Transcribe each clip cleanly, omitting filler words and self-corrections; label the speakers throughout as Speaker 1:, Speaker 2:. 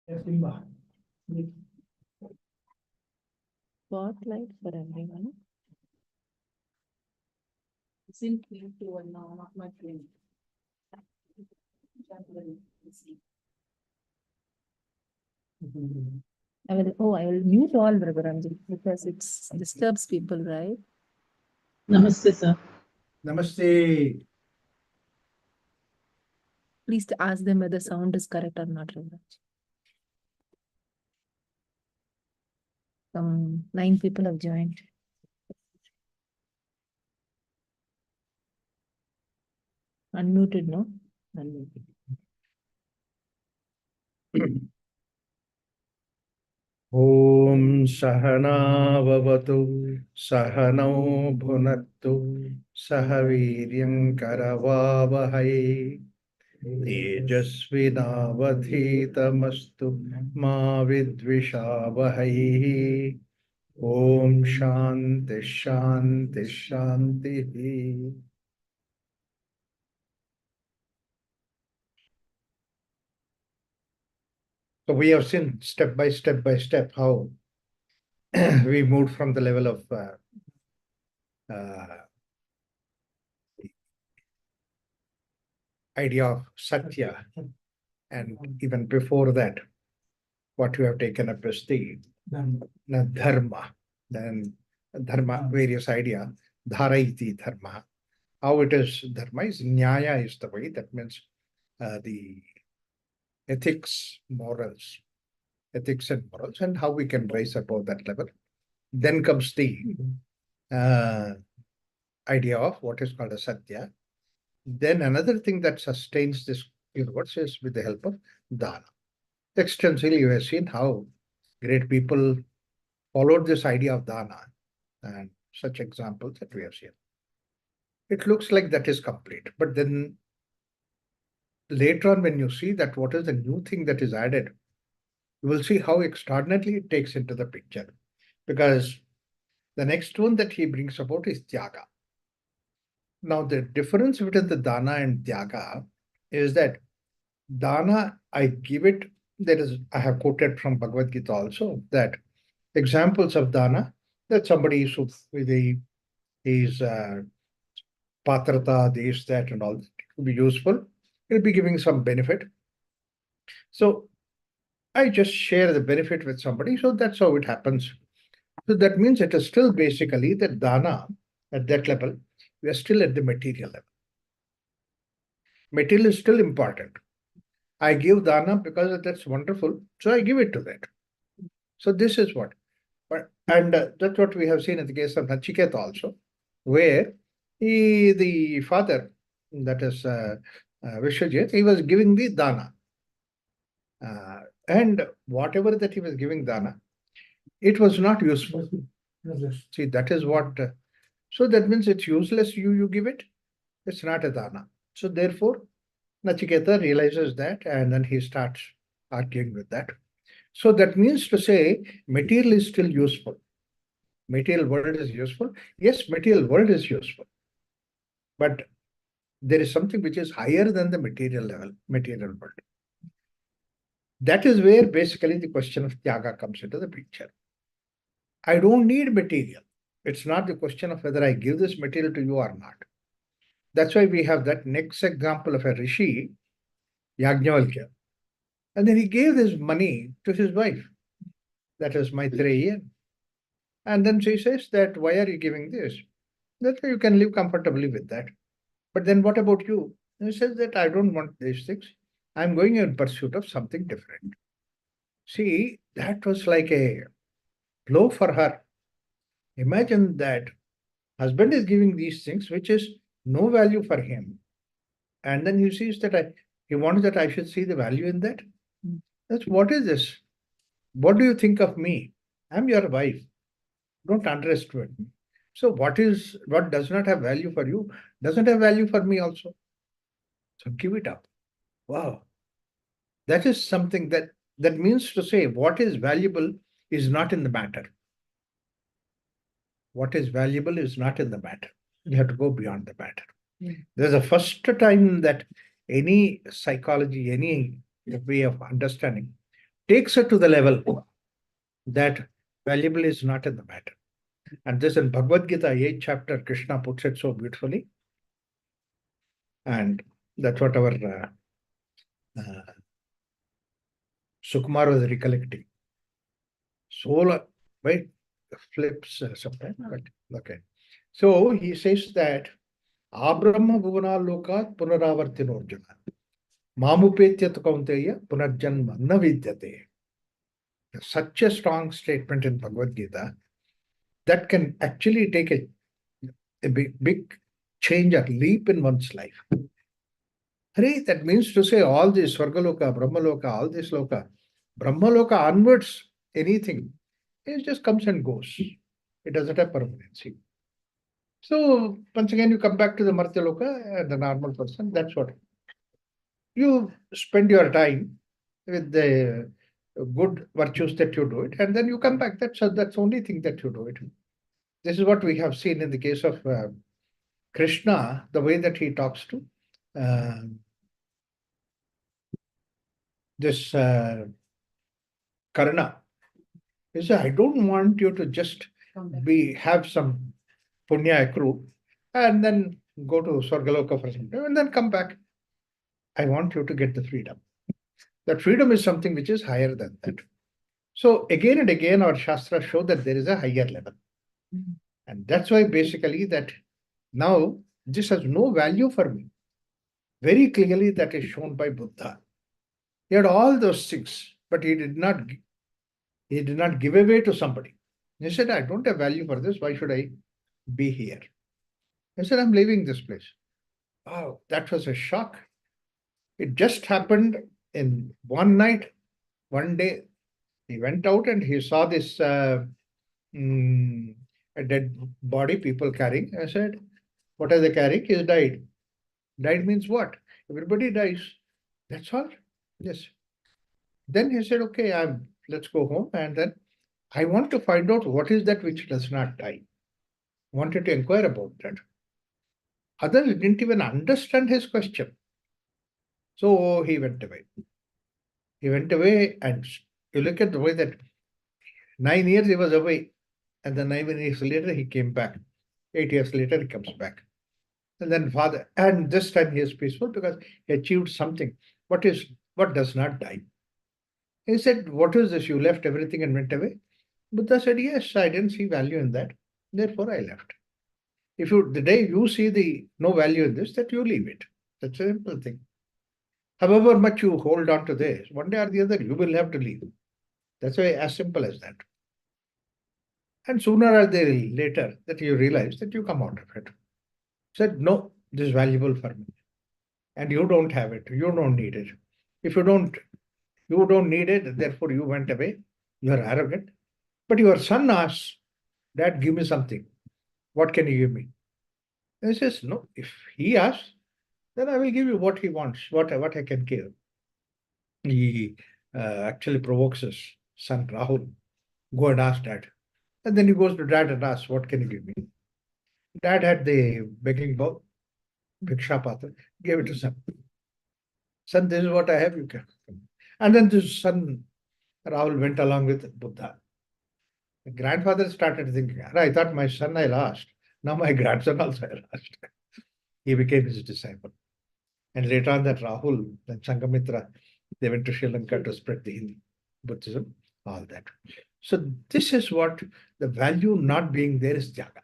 Speaker 1: Spotlight for everyone.
Speaker 2: Simply to one now, not my friend.
Speaker 1: I will mute all, Brother Ranjit, because it disturbs people, right?
Speaker 3: Namaste, sir.
Speaker 4: Namaste.
Speaker 1: Please ask them whether sound is correct or not, Brother. Some 9 people have joined. Unmuted, no? Unmuted.
Speaker 4: Om Sahana Vavatu Sahano Bhunattu Sahaviryam Karavavahai Tejasvinavadhitamastu Ma Vidvishavahai. Om Shanti Shanti Shanti. So we have seen step by step how we moved from the level of idea of Satya, and even before that, what we have taken up is the Dharma. Then Dharma, various idea, Dharaiti Dharma. How it is, Dharma is Nyaya is the way, that means the ethics, morals, ethics and morals, and how we can rise above that level. Then comes the idea of what is called a Satya. Then another thing that sustains this universe is with the help of Dana. Extensively, you have seen how great people followed this idea of Dana, and such examples that we have seen. It looks like that is complete, but then later on, when you see that what is the new thing that is added, you will see how extraordinarily it takes into the picture. Because the next one that he brings about is Tyaga. Now, the difference between the Dana and Tyaga is that Dana, I give it, I have quoted from Bhagavad Gita also, that examples of Dana, that somebody is patrata, this, that, and all that. It will be useful. It will be giving some benefit. So I just share the benefit with somebody. So that's how it happens. So that means it is still basically the Dana at that level. We are still at the material level. Material is still important. I give Dana because that's wonderful. So I give it to that. So this is what. And that's what we have seen in the case of Nachiketa also, where the father, that is Vishwajit, he was giving the Dana. And whatever that he was giving Dana, it was not useful. See, that is what. So that means it's useless. You give it. It's not a Dana. So therefore, Nachiketa realizes that, and then he starts arguing with that. So that means to say, material is still useful. Material world is useful. Yes, material world is useful. But there is something which is higher than the material level, material world. That is where basically the question of Tyaga comes into the picture. I don't need material. It's not the question of whether I give this material to you or not. That's why we have that next example of a Rishi, Yajnavalkya. And then he gave this money to his wife. That is Maitreya. And then she says that, why are you giving this? That you can live comfortably with that. But then what about you? And he says that I don't want these things. I'm going in pursuit of something different. See, that was like a blow for her. Imagine that husband is giving these things, which is no value for him. And then he sees that he wants that I should see the value in that. That's what is this? What do you think of me? I'm your wife. Don't underestimate me. So what does not have value for you doesn't have value for me also. So give it up. Wow. That is something that means to say what is valuable is not in the matter. What is valuable is not in the matter. You have to go beyond the matter. There's a first time that any psychology, any way of understanding, takes her to the level that valuable is not in the matter. And this in Bhagavad Gita, 8th chapter, Krishna puts it so beautifully. And that's what our Sukumar was recollecting. Soul, right? Flips sometimes, but okay. So he says that Abrahma Bhuvana Lokat Punaravartino Arjuna. Mamupetyat Kaunteya Punarjanma na vidyate. Such a strong statement in Bhagavad Gita that can actually take a big change or leap in one's life. Hare, that means to say all this Swargaloka, Brahmaloka, all this Loka, Brahmaloka onwards, anything, it just comes and goes. It doesn't have permanency. So once again, you come back to the Martyaloka and the normal person. That's what you spend your time with the good virtues that you do it, and then you come back. That's the only thing that you do it. This is what we have seen in the case of Krishna, the way that he talks to this Karna. He said, I don't want you to just have some punya accrue and then go to Swargaloka for some time and then come back. I want you to get the freedom. That freedom is something which is higher than that. So again and again, our Shastra show that there is a higher level. And that's why basically that now this has no value for me. Very clearly that is shown by Buddha. He had all those things, but he did not give away to somebody. He said, I don't have value for this. Why should I be here? He said, I'm leaving this place. Oh, that was a shock. It just happened in one night, one day. He went out and he saw this a dead body, people carrying. I said, what are they carrying? He's died. Died means what? Everybody dies. That's all. Yes. Then he said, okay, let's go home. And then I want to find out what is that which does not die. Wanted to inquire about that. Others didn't even understand his question. So he went away. He went away, and you look at the way that 9 years he was away, and then 9 years later he came back. 8 years later he comes back. And then and this time he is peaceful because he achieved something. What does not die? He said, what is this? You left everything and went away? Buddha said, yes, I didn't see value in that. Therefore I left. The day you see no value in this, that you leave it. That's a simple thing. However much you hold on to this, one day or the other, you will have to leave. That's why as simple as that. And sooner or later that you realize that you come out of it. Said, no, this is valuable for me. And you don't have it. You don't need it. If you don't need it, therefore you went away. You are arrogant. But your son asks, Dad, give me something. What can you give me? And he says, no, if he asks, then I will give you what he wants, what I can give. He actually provokes his son Rahul. Go and ask Dad. And then he goes to Dad and asks, what can you give me? Dad had the begging bowl, Bhiksha Patra, gave it to son. Son, this is what I have, you can. And then this son, Rahul, went along with Buddha. The grandfather started thinking, I thought my son I lost. Now my grandson also I lost. He became his disciple. And later on that Rahul and Sangamitra, they went to Sri Lanka to spread the Hindu Buddhism, all that. So this is what the value not being there is Tyaga.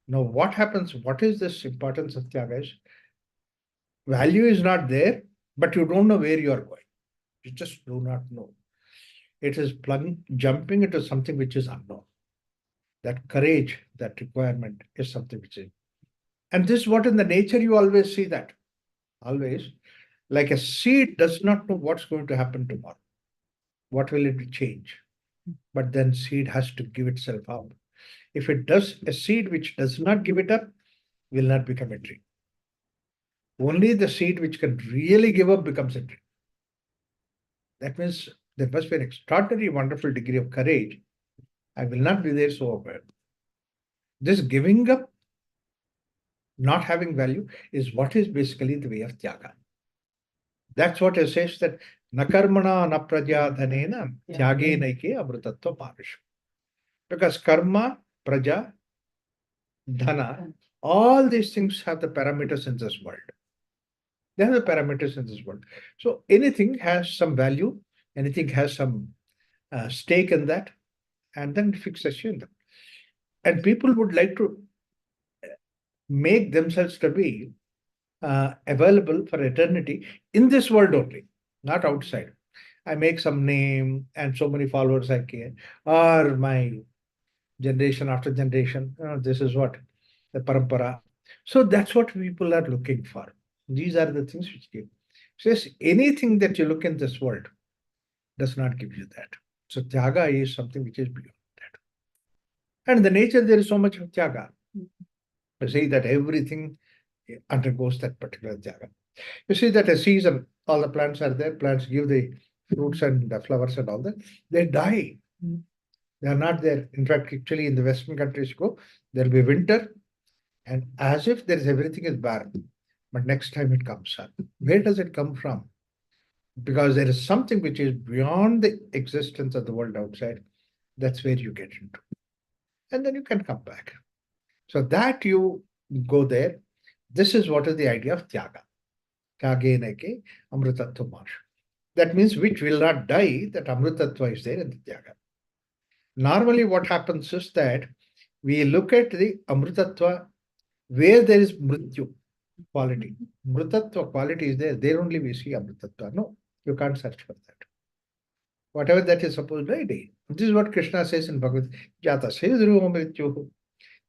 Speaker 4: Now what happens, what is this importance of Tyaga is, value is not there, but you don't know where you are going. You just do not know. It is jumping into something which is unknown. That courage, that requirement is something which is. And this is what in the nature you always see that. Always. Like a seed does not know what's going to happen tomorrow. What will it change? But then seed has to give itself up. If it does, a seed which does not give it up will not become a tree. Only the seed which can really give up becomes a tree. That means there must be an extraordinary, wonderful degree of courage. I will not be there, so aware. This giving up, not having value, is what is basically the way of Tyaga. That's what it says, that Na karmana na praja dhanena tyage naike amrutatva manush. Because karma, praja, dhana, all these things have the parameters in this world. They have the parameters in this world. So anything has some value, anything has some stake in that, and then it fixes you in that. And people would like to make themselves to be available for eternity in this world only, not outside. I make some name and so many followers I can, or my generation after generation. This is what the parampara. So that's what people are looking for. These are the things which give. Says anything that you look in this world does not give you that. So tyaga is something which is beyond that. And in the nature there is so much of tyaga. You see that everything undergoes that particular tyaga. You see that a season, all the plants are there, plants give the fruits and the flowers and all that. They die. They are not there. In fact, actually, in the Western countries, go there will be winter, and as if there is everything is barren. But next time it comes up. Where does it come from? Because there is something which is beyond the existence of the world outside. That's where you get into. And then you can come back. So that you go there. This is what is the idea of tyaga. Kage neke amrutatva marsh. That means which will not die, that amrutatva is there in the tyaga. Normally, what happens is that we look at the amrutatva where there is mrityu quality. Mrutatva quality is there. There only we see amrutatva. No, you can't search for that. Whatever that is supposed to be. This is what Krishna says in Bhagavad Gita. Mrityu,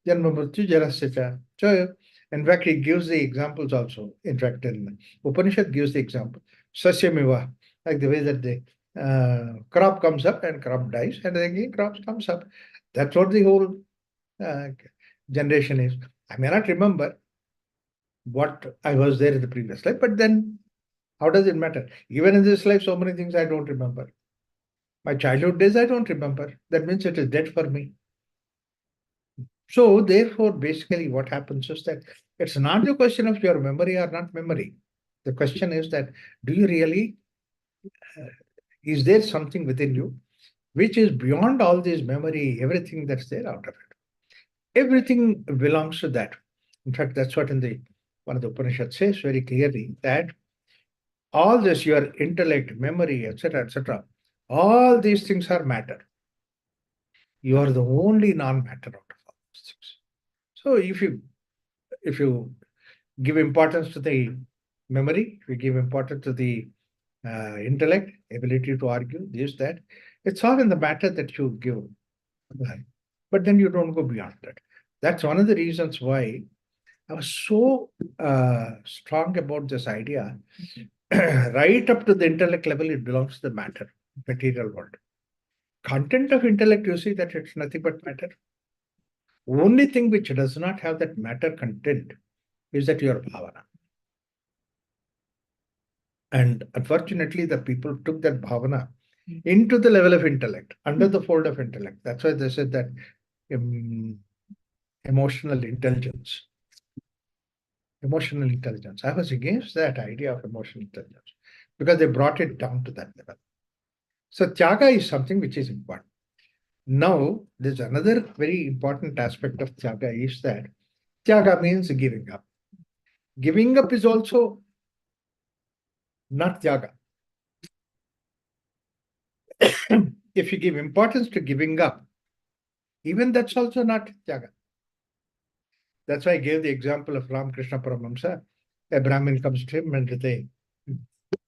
Speaker 4: Janma Mrityu Jarasya. So, in fact, he gives the examples also. In fact, in Upanishad gives the example. Sasyamiva, like the way that the crop comes up and crop dies, and then again crop comes up. That's what the whole generation is. I may not remember what I was there in the previous life, but then how does it matter? Even in this life, so many things I don't remember. My childhood days, I don't remember. That means it is dead for me. So therefore, basically what happens is that it's not the question of your memory or not memory. The question is that, do you really, is there something within you which is beyond all this memory, everything that's there out of it? Everything belongs to that. In fact, that's what in the one of the Upanishads says very clearly, that all this, your intellect, memory, etc., all these things are matter. You are the only non-matter out of all these things. So if you give importance to the memory, if you give importance to the intellect, ability to argue, this, that, it's all in the matter that you give. But then you don't go beyond that. That's one of the reasons why I was so strong about this idea. Right up to the intellect level, it belongs to the matter, material world. Content of intellect, you see that it's nothing but matter. Only thing which does not have that matter content is that your bhavana. And unfortunately, the people took that bhavana into the level of intellect, under the fold of intellect. That's why they said that emotional intelligence. Emotional intelligence. I was against that idea of emotional intelligence because they brought it down to that level. So tyaga is something which is important. Now, there's another very important aspect of tyaga is that tyaga means giving up. Giving up is also not tyaga. If you give importance to giving up, even that's also not tyaga. That's why I gave the example of Ramakrishna Paramahamsa. A Brahmin comes to him and with a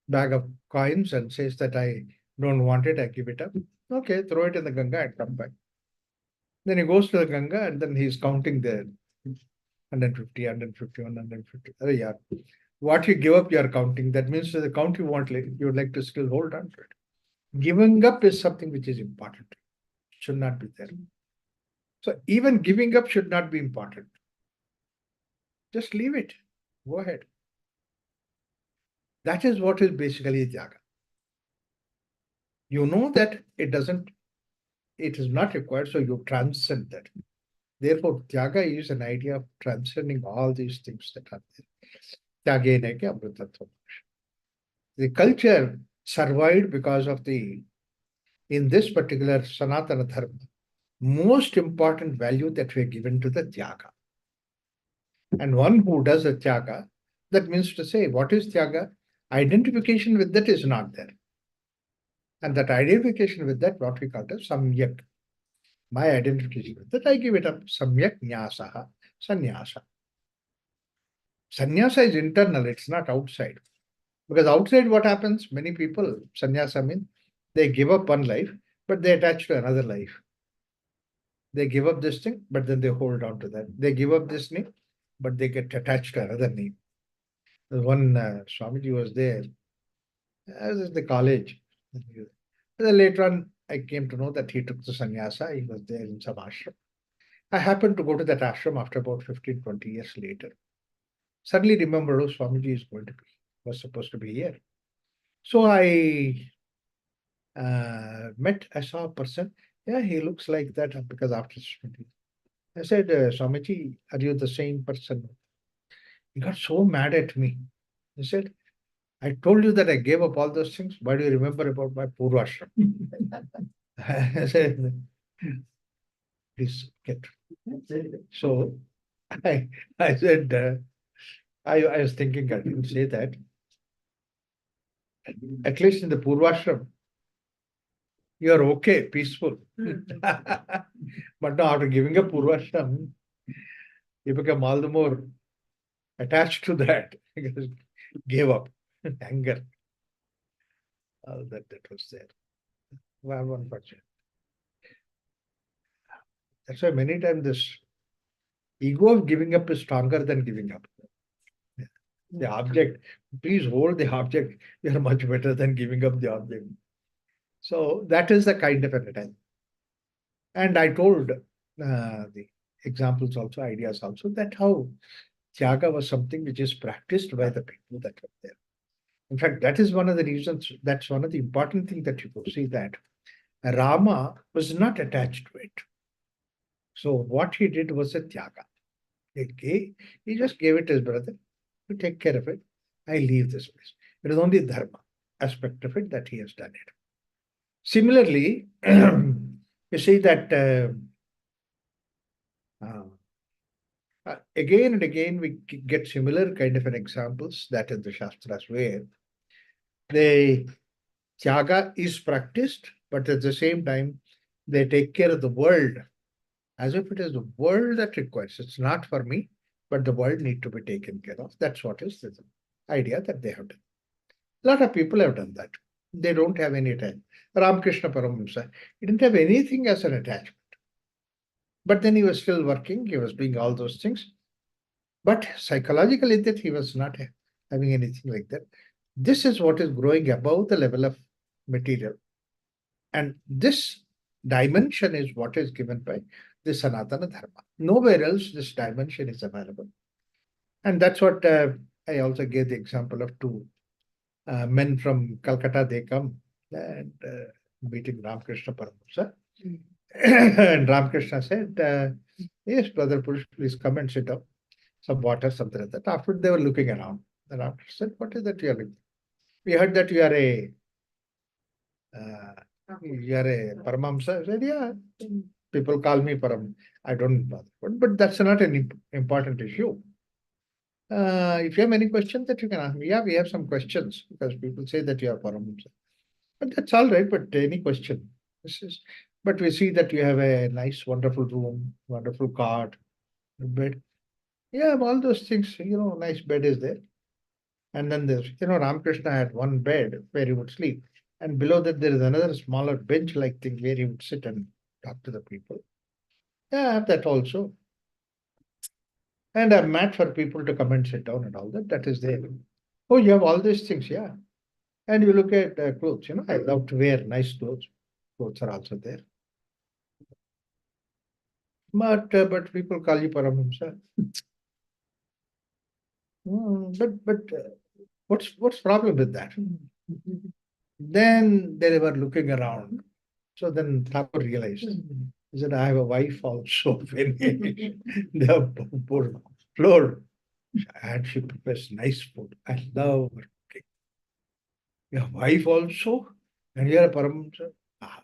Speaker 4: bag of coins and says that I don't want it, I give it up. Okay, throw it in the Ganga and come back. Then he goes to the Ganga and then he's counting there 150, 150, 150. Oh, yeah. What you give up, you are counting. That means the count you want, you would like to still hold on to it. Giving up is something which is important. It should not be there. So even giving up should not be important. Just leave it. Go ahead. That is what is basically tyaga. You know that it is not required, so you transcend that. Therefore, tyaga is an idea of transcending all these things that are there. Tyage neke amrutatva. The culture survived because of in this particular Sanatana Dharma, most important value that we are given to the Tyaga. And one who does a Tyaga, that means to say, what is Tyaga? Identification with that is not there. And that identification with that, what we call as Samyak. My identification with that, I give it up. Samyak Nyasaha, Sannyasa. Sannyasa is internal, it's not outside. Because outside, what happens? Many people, sannyasa means they give up one life, but they attach to another life. They give up this thing, but then they hold on to that. They give up this name, but they get attached to another name. One Swamiji was there. I was in the college. Then later on, I came to know that he took the sannyasa. He was there in some ashram. I happened to go to that ashram after about 15, 20 years later. Suddenly remembered, oh, Swamiji is going to be, was supposed to be here. So I I saw a person. Yeah, he looks like that because after 20. I said, Swamiji, are you the same person? He got so mad at me. He said, I told you that I gave up all those things. Why do you remember about my Purvashram? I said, please get. So I said, I was thinking I didn't say that. At least in the Purvashram, you are okay, peaceful. But now after giving up Purvashram, you become all the more attached to that because gave up anger. All that was there. One question. That's why many times this ego of giving up is stronger than giving up. The object, please hold the object. You are much better than giving up the object. So that is the kind of an attack. And I told the examples also, ideas also, that how Tyaga was something which is practiced by the people that were there. In fact, that is one of the reasons, that's one of the important things that you could see that Rama was not attached to it. So what he did was a Tyaga. He just gave it to his brother to take care of it. I leave this place. It is only Dharma aspect of it that he has done it. Similarly, you see that again and again we get similar kind of an examples that in the Shastras where the Tyaga is practiced, but at the same time they take care of the world as if it is the world that requires. It's not for me, but the world need to be taken care of. That's what is the idea that they have done. A lot of people have done that. They don't have any attachment. Ramakrishna Paramahamsa, he didn't have anything as an attachment. But then he was still working, he was doing all those things. But psychologically, that he was not having anything like that. This is what is growing above the level of material. And this dimension is what is given by the Sanatana Dharma. Nowhere else this dimension is available. And that's what I also gave the example of two men from Calcutta. They come and meeting Ramakrishna Paramahamsa. And Ramakrishna said, yes, Brother Purush, please come and sit down. Some water, something like that. After they were looking around, the Ramakrishna said, what is that you are looking? We heard that you are a Paramahamsa. I said, yeah, people call me Param. I don't bother. But that's not an important issue. If you have any questions that you can ask me, yeah, we have some questions because people say that you are Paramahamsa. But that's all right. But any question, but we see that you have a nice, wonderful room, wonderful cot, bed. Yeah, all those things. Nice bed is there. And then there's, Ramakrishna had one bed where he would sleep. And below that, there is another smaller bench-like thing where he would sit and talk to the people. Yeah, I have that also. And a mat for people to come and sit down and all that. That is there. Oh, you have all these things, yeah. And you look at clothes, I love to wear nice clothes. Clothes are also there. But people call you Paramahamsa. But what's problem with that? Then they were looking around. So then Thakur realized. He said, I have a wife also. They have poured floor. And she prepares nice food. I love her cooking. your wife also, and you're a Paramahamsa. Ah,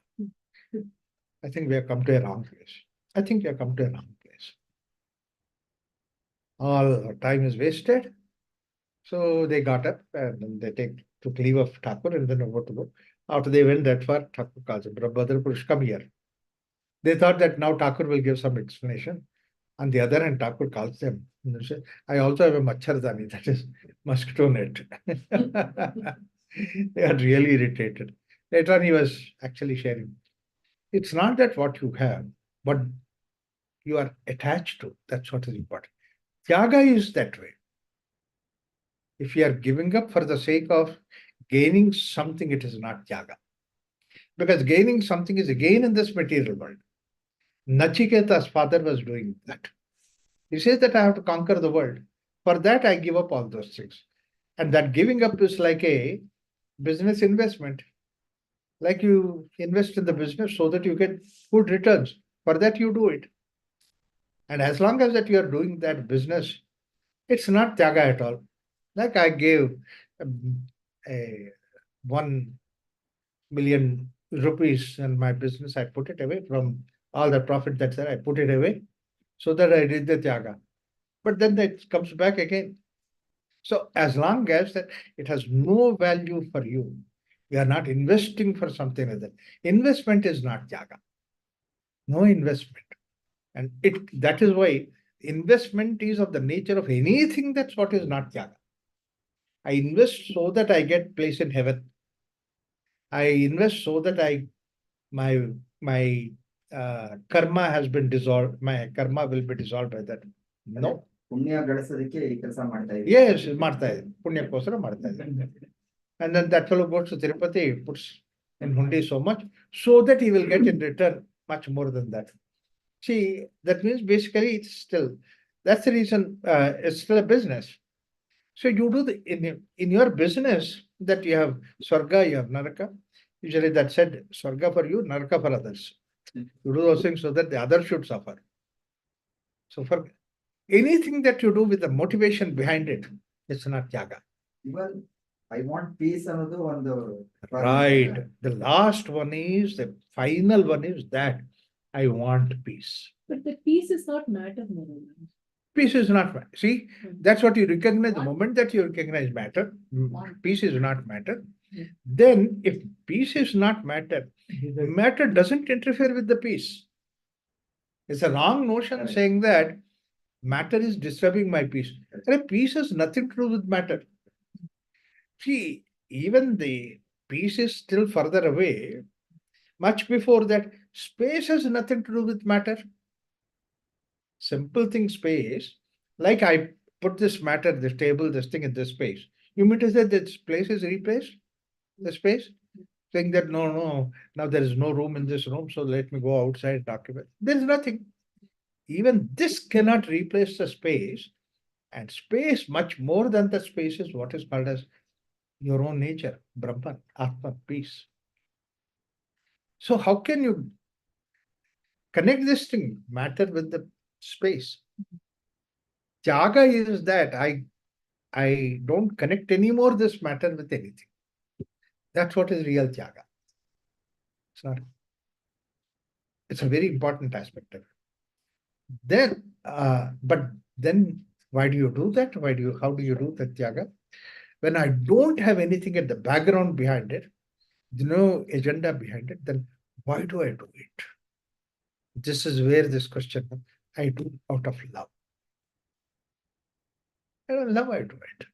Speaker 4: I think we have come to a wrong place. I think we have come to a wrong place. All our time is wasted. So they got up and then they took leave of Thakur and then over to go. After they went that far, Thakur calls him, Brother Purush, come here. They thought that now Thakur will give some explanation. On the other hand, Thakur calls them. And they say, I also have a machardani, that is mosquito net. They are really irritated. Later on, he was actually sharing. It's not that what you have, but you are attached to. That's what is important. Tyaga is that way. If you are giving up for the sake of gaining something, it is not tyaga. Because gaining something is a gain in this material world. Nachiketa's father was doing that. He says that I have to conquer the world. For that, I give up all those things. And that giving up is like a business investment. Like you invest in the business so that you get good returns. For that, you do it. And as long as that you are doing that business, it's not tyaga at all. Like I gave a 1 million rupees in my business, I put it away from all the profit that's there, I put it away so that I did the tyaga. But then it comes back again. So as long as that it has no value for you, you are not investing for something like that. Investment is not tyaga. No investment. And that is why investment is of the nature of anything that's what is not tyaga. I invest so that I get place in heaven. I invest so that my karma has been dissolved. My karma will be dissolved by that. No.
Speaker 5: ಪುಣ್ಯ ಗಳಿಸೋದಕ್ಕೆ ಈ ಕೆಲಸ ಮಾಡ್ತಾ ಇದ್ದೀವಿ.
Speaker 4: Yes, ಮಾಡ್ತಾ ಇದೆ. ಪುಣ್ಯಕ್ಕೋಸ್ಕರ ಮಾಡ್ತಾ ಇದೆ. And then that fellow goes to Tirupati, puts in hundi so much, so that he will get in return much more than that. See, that means basically it's still, that's the reason it's still a business. So you do in your business that you have Swarga, you have Naraka. Usually that said Swarga for you, Naraka for others. You do those things so that the others should suffer. So for anything that you do with the motivation behind it, it's not tyaga.
Speaker 5: Even I want peace ಅನ್ನೋದು ಒಂದು
Speaker 4: Right. The last one is, the final one is that I want peace.
Speaker 2: But the peace is not matter, Narayana.
Speaker 4: Peace is not matter. See, that's what you recognize. The moment that you recognize matter, peace is not matter. Then if peace is not matter, matter doesn't interfere with the peace. It's a wrong notion saying that matter is disturbing my peace. And peace has nothing to do with matter. See, even the peace is still further away. Much before that, space has nothing to do with matter. Simple thing, space. Like I put this matter, this table, this thing in this space. You mean to say that this place is replaced? The space? Saying that no, now there is no room in this room, so let me go outside and document. There is nothing. Even this cannot replace the space. And space, much more than the space, is what is called as your own nature, Brahman, Atma, peace. So how can you connect this thing, matter, with the space? Tyaga is that I don't connect anymore this matter with anything. That's what is real tyaga. It's not. It's a very important aspect of it. Then, but then why do you do that? How do you do that tyaga? When I don't have anything at the background behind it, no agenda behind it, then why do I do it? This is where this question, I do out of love. Out of love, I do it.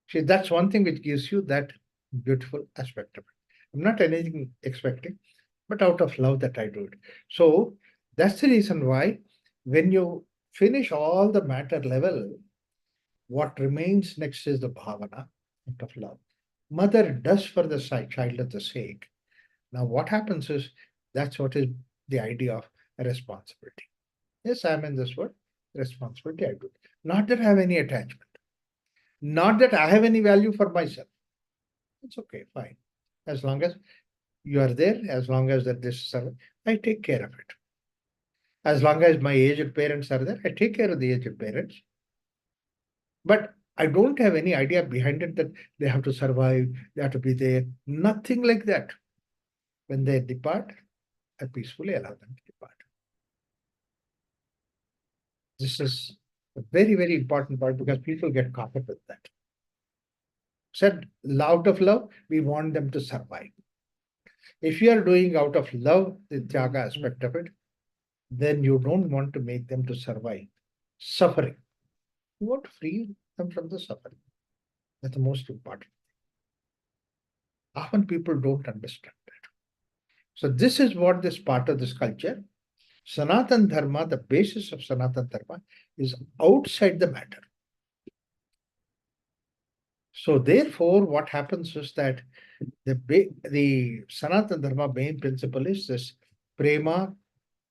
Speaker 4: See, that's one thing which gives you that beautiful aspect of it. I'm not anything expecting, but out of love that I do it. So that's the reason why when you finish all the matter level, what remains next is the bhavana out of love. Mother does for the child of the sake. Now what happens is, that's what is the idea of responsibility. Yes, I'm in this world, responsibility I do. Not that I have any attachment. Not that I have any value for myself. It's okay, fine. As long as you are there, as long as that this is, I take care of it. As long as my aged parents are there, I take care of the aged parents. But I don't have any idea behind it that they have to survive, they have to be there. Nothing like that. When they depart, I peacefully allow them to depart. This is a very, very important part because people get caught up with that. Said out of love, we want them to survive. If you are doing out of love the Tyaga aspect of it, then you don't want to make them to survive suffering. You want to free them from the suffering. That's the most important. Often people don't understand that. So this is what this part of this culture, Sanatana Dharma, the basis of Sanatana Dharma is outside the matter. So therefore, what happens is that the Sanatana Dharma main principle is this prema,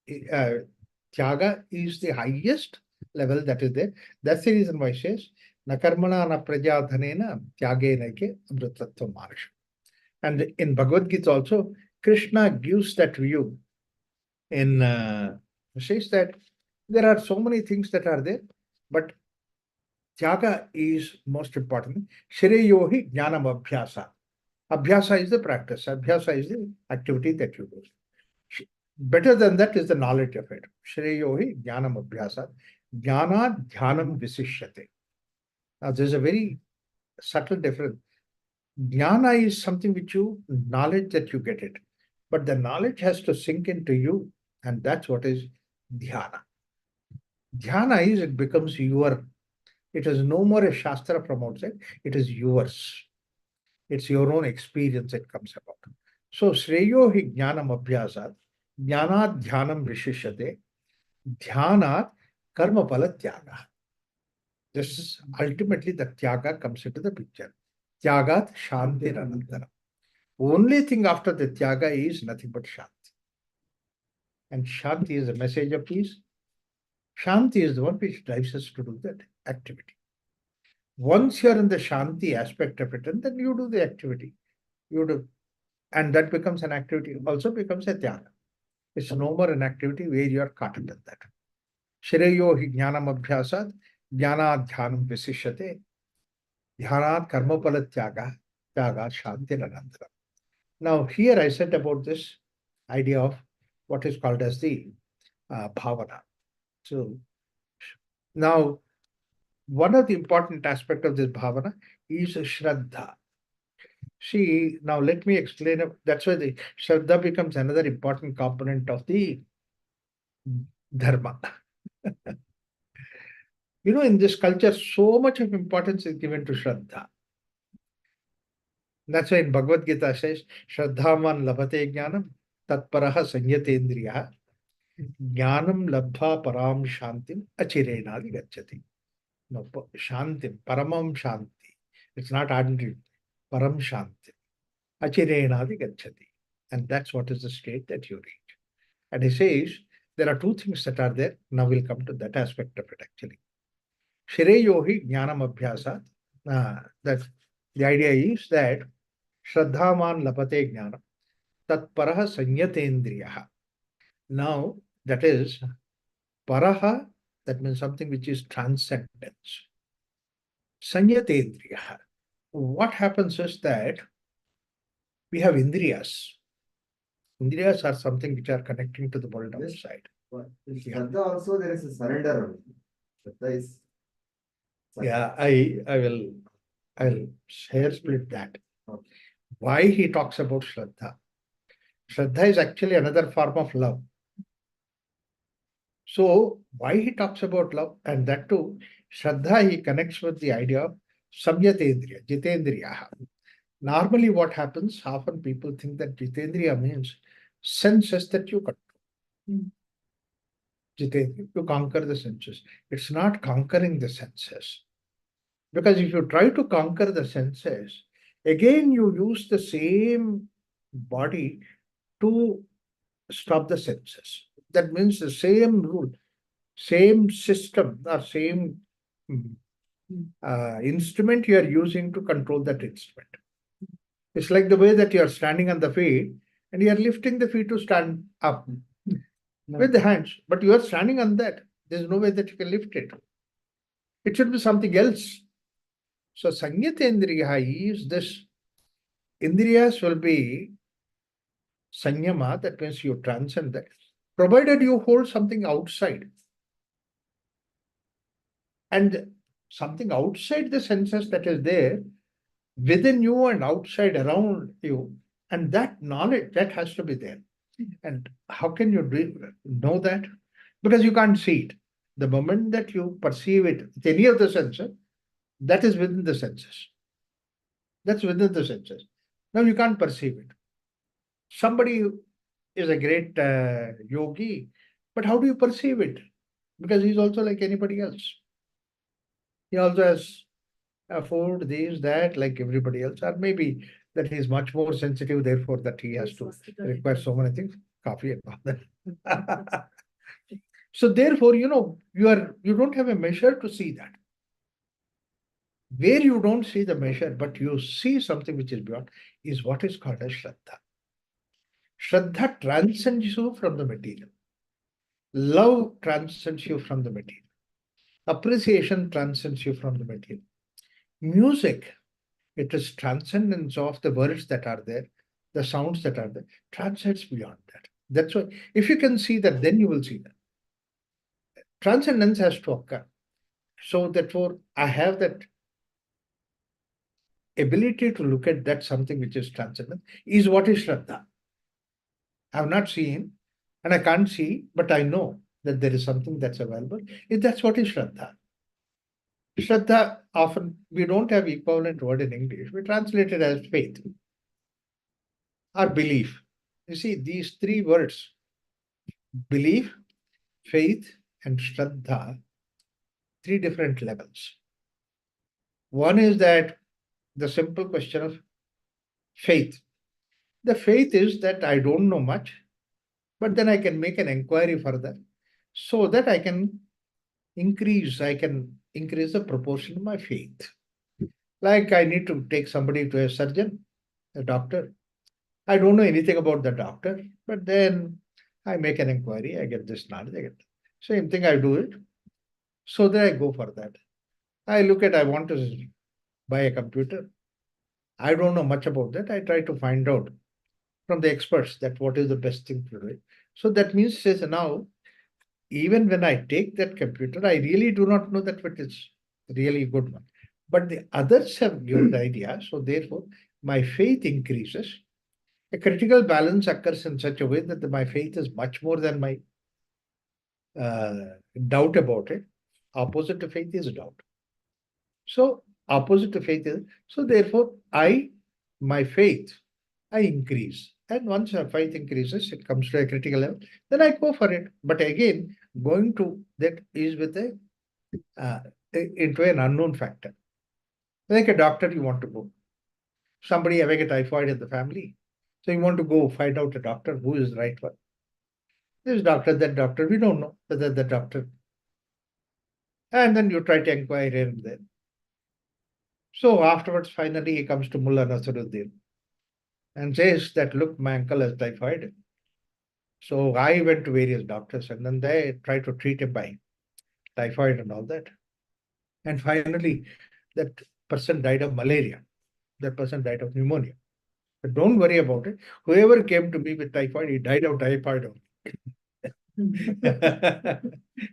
Speaker 4: Tyaga is the highest level that is there. That's the reason why it says, na karmana na prajadhanena tyagena ke amritattva marsh. And in Bhagavad Gita also, Krishna gives that view in says that there are so many things that are there, but Tyaga is most important. Shreyohi jnanam abhyasa. Abhyasa is the practice. Abhyasa is the activity that you do. Better than that is the knowledge of it. Shreyohi jnanam abhyasa. Jnana dhyanam visishyate. Now, there's a very subtle difference. Jnana is something which you, knowledge that you get it. But the knowledge has to sink into you. And that's what is dhyana. Dhyana is, it becomes your. It is no more a Shastra from outside. It is yours. It's your own experience that comes about. So, Shreyo hi jnanam abhyasat, jnanat dhyanam vishishyate, dhyanat karma pala tyaga. This is ultimately the tyaga comes into the picture. Tyagat shantir anantara. Only thing after the tyaga is nothing but shanti. And shanti is a message of peace. Shanti is the one which drives us to do that activity. Once you're in the shanti aspect of it, and then you do the activity. You do, and that becomes an activity, also becomes a tyaga. It's no more an activity where you are caught up in that. Shreyo hi jnanam abhyasat, jnana dhyanam visishyate, dhyanat karmapala tyaga, tyaga shanti anantara. Now, here I said about this idea of what is called as the bhavana. So, now, one of the important aspects of this bhavana is Shraddha. See, now let me explain. That's why the Shraddha becomes another important component of the Dharma. In this culture, so much of importance is given to Shraddha. That's why in Bhagavad Gita says, Shraddhaman labhate jnanam, tatparaha sanyatendriya, jnanam labdha param shantim achirenadi gacchati. No, shantim, paramam shanti. It's not ordinary. Param shanti. Achirenadi gacchati. And that's what is the state that you reach. And he says, there are two things that are there. Now we'll come to that aspect of it actually. Shreyohi jnanam abhyasat. That the idea is that Shraddhaman lapate jnanam. Tat paraha sanyatendriyaha. Now, that is paraha, that means something which is transcendence. Sanyatendriyaha. What happens is that we have indriyas. Indriyas are something which are connecting to the world
Speaker 5: Yes.
Speaker 4: outside.
Speaker 5: But in Shraddha also there is a surrender. Shraddha is.
Speaker 4: Yeah, I'll share split that.
Speaker 5: Okay.
Speaker 4: Why he talks about Shraddha? Shraddha is actually another form of love. So why he talks about love, and that too, Shraddha he connects with the idea of Samyatendriya, Jitendriya. Normally what happens, often people think that Jitendriya means senses that you control. Jitendriya, you conquer the senses. It's not conquering the senses. Because if you try to conquer the senses, again you use the same body to stop the senses. That means the same rule, same system, or same instrument you are using to control that instrument. It's like the way that you are standing on the feet and you are lifting the feet to stand up with the hands, but you are standing on that. There's no way that you can lift it. It should be something else. So Sanyatendriya is this. Indriyas will be Sanyama, that means you transcend that, provided you hold something outside. And something outside the senses that is there, within you and outside around you, and that knowledge, that has to be there. And how can you know that? Because you can't see it. The moment that you perceive it with any of the senses, that is within the senses. That's within the senses. Now you can't perceive it. Somebody is a great yogi, but how do you perceive it? Because he's also like anybody else. He also has food, this, that, like everybody else, or maybe that he is much more sensitive, therefore that he has to require so many things, coffee and all that. So therefore, you don't have a measure to see that. Where you don't see the measure, but you see something which is beyond, is what is called as Shraddha. Shraddha transcends you from the material. Love transcends you from the material. Appreciation transcends you from the material. Music, it is transcendence of the words that are there, the sounds that are there, transcends beyond that. That's why, if you can see that, then you will see that. Transcendence has to occur. So therefore, I have that ability to look at that something which is transcendent, is what is Shraddha. I have not seen and I can't see, but I know that there is something that's available. That's what is Shraddha. Shraddha, often we don't have equivalent word in English. We translate it as faith or belief. You see, these three words, belief, faith, and Shraddha, three different levels. One is that the simple question of faith. The faith is that I don't know much, but then I can make an inquiry further so that I can increase the proportion of my faith. Like I need to take somebody to a surgeon, a doctor. I don't know anything about the doctor, but then I make an inquiry, I get this knowledge, I get same thing, I do it. So then I go for that. I want to buy a computer. I don't know much about that. I try to find out from the experts that what is the best thing to do. So that means says now, even when I take that computer, I really do not know that what is really good one. But the others have given the idea. So therefore, my faith increases. A critical balance occurs in such a way that my faith is much more than my doubt about it. Opposite to faith is doubt. So opposite to faith is, so therefore my faith, I increase. And once our faith increases, it comes to a critical level, then I go for it. But again, going to that is with into an unknown factor. Like a doctor, you want to go. Somebody having a typhoid in the family. So you want to go find out a doctor who is the right one. This doctor, that doctor, we don't know whether the doctor. And then you try to inquire here and there. So afterwards, finally, he comes to Mullah Nasruddin and says that, look, my uncle has typhoid. So I went to various doctors and then they tried to treat him by typhoid and all that. And finally, that person died of malaria. That person died of pneumonia. But don't worry about it. Whoever came to me with typhoid, he died of typhoid.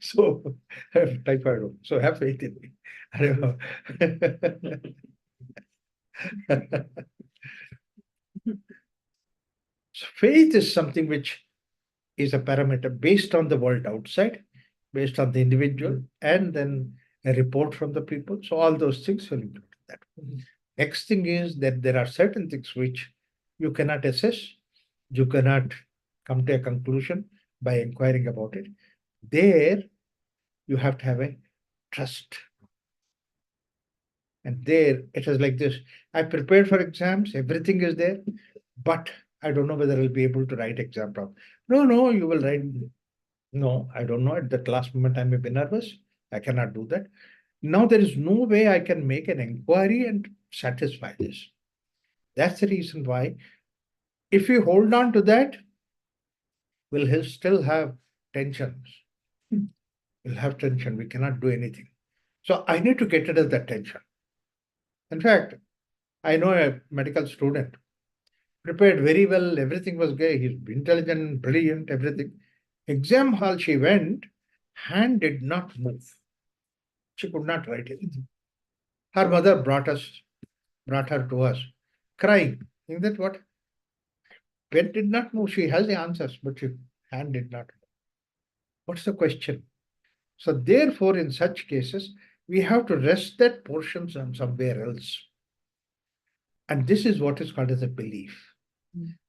Speaker 4: So have typhoid. So have faith in me. So faith is something which is a parameter based on the world outside, based on the individual, and then a report from the people. So all those things will include that. Next thing is that there are certain things which you cannot assess, you cannot come to a conclusion by inquiring about it. There, you have to have a trust. And there, it is like this. I prepared for exams, everything is there, but I don't know whether I'll be able to write exam problem. No, you will write. No, I don't know. At that last moment, I may be nervous. I cannot do that. Now there is no way I can make an inquiry and satisfy this. That's the reason why, if we hold on to that, we'll still have tensions. We'll have tension. We cannot do anything. So I need to get rid of that tension. In fact, I know a medical student, prepared very well, everything was great, he's intelligent, brilliant, everything. Exam hall she went, hand did not move. She could not write anything. Her mother brought her to us, crying. Think that what? Pen did not move. She has the answers, but she hand did not move. What's the question? So therefore, in such cases, we have to rest that portion somewhere else. And this is what is called as a belief.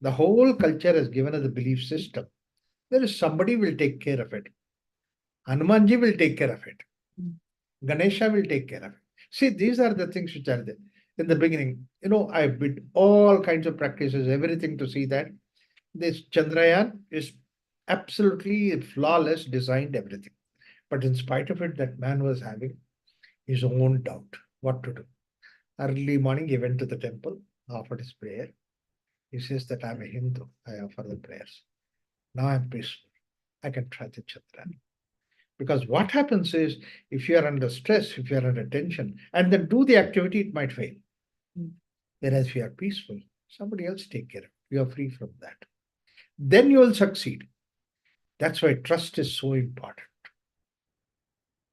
Speaker 4: The whole culture has given us a belief system. There is somebody will take care of it. Hanumanji will take care of it. Ganesha will take care of it. See, these are the things which are there. In the beginning, I did all kinds of practices, everything to see that this Chandrayaan is absolutely flawless, designed everything. But in spite of it, that man was having his own doubt what to do. Early morning, he went to the temple, offered his prayer. He says that I'm a Hindu, I offer the prayers. Now I'm peaceful. I can try the Chandrayaan. Because what happens is, if you are under stress, if you are under tension, and then do the activity, it might fail. Whereas if you are peaceful, somebody else take care of it. You are free from that. Then you will succeed. That's why trust is so important.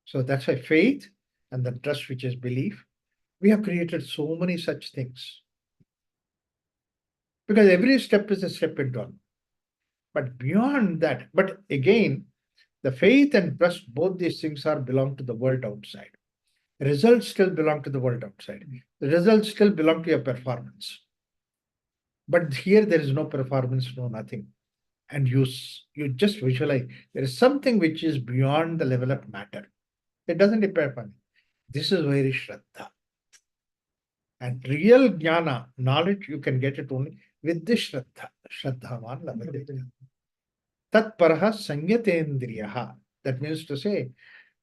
Speaker 4: So that's why faith and the trust, which is belief, we have created so many such things. Because every step is a step into one. But beyond that, but again, the faith and trust, both these things belong to the world outside. Results still belong to the world outside. The results still belong to your performance. But here there is no performance, no nothing. And you just visualize there is something which is beyond the level of matter. It doesn't depend upon it. This is very Shraddha. And real jnana, knowledge, you can get it only with this Shraddha. Shraddhavan labhate. Tat paraha sanyatendriyaha. That means to say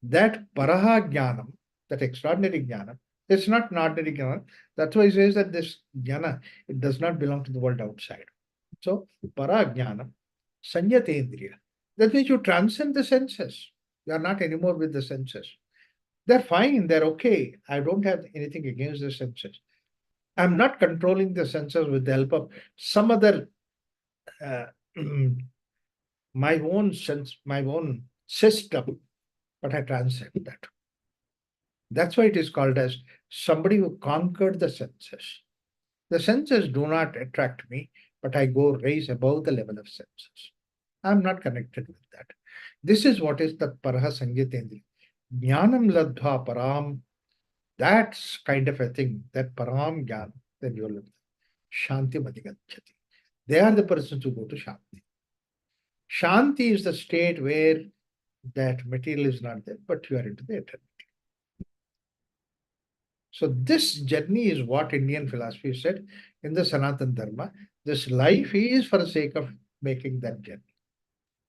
Speaker 4: that paraha jnanam, that extraordinary jnana, it's not an ordinary jnana. That's why he says that this jnana, it does not belong to the world outside. So, para jnanam, sanyatendriya. That means you transcend the senses. You are not anymore with the senses. They're fine, they're okay. I don't have anything against the senses. I'm not controlling the senses with the help of some other my own sense, my own system, but I transcend that. That's why it is called as somebody who conquered the senses. The senses do not attract me, but I go raise above the level of senses. I'm not connected with that. This is what is the paraha sangyatendri. Jnanam ladva param. That's kind of a thing, that param jnana, then you'll live. Shanti madhigachati. They are the persons who go to Shanti. Shanti is the state where that material is not there, but you are into the eternity. So this journey is what Indian philosophy said in the Sanatana Dharma. This life is for the sake of making that journey.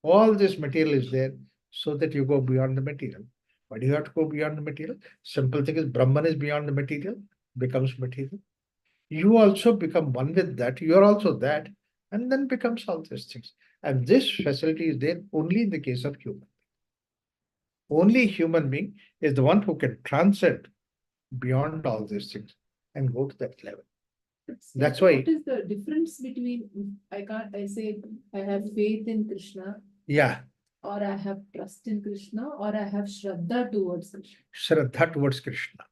Speaker 4: All this material is there so that you go beyond the material. Why do you have to go beyond the material? Simple thing is Brahman is beyond the material, becomes material. You also become one with that. You are also that, and then becomes all these things. And this facility is there only in the case of human. Only human being is the one who can transcend beyond all these things and go to that level. That's why.
Speaker 2: What is the difference between I say I have faith in Krishna,
Speaker 4: Yeah,
Speaker 2: or I have trust in Krishna, or I have Shraddha towards Krishna?
Speaker 4: Shraddha towards Krishna.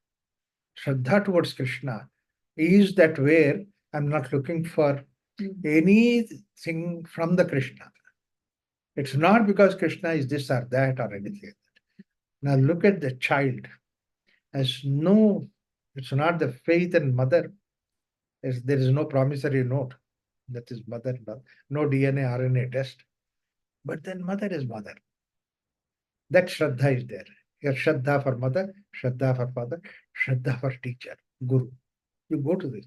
Speaker 4: Shraddha towards Krishna is that where I'm not looking for anything from the Krishna. It's not because Krishna is this or that or anything. Now look at the child. It's not the faith and mother. There is no promissory note. That is mother, no DNA, RNA test. But then mother is mother. That Shraddha is there. Your Shraddha for mother, Shraddha for father, Shraddha for teacher, guru. You go to this.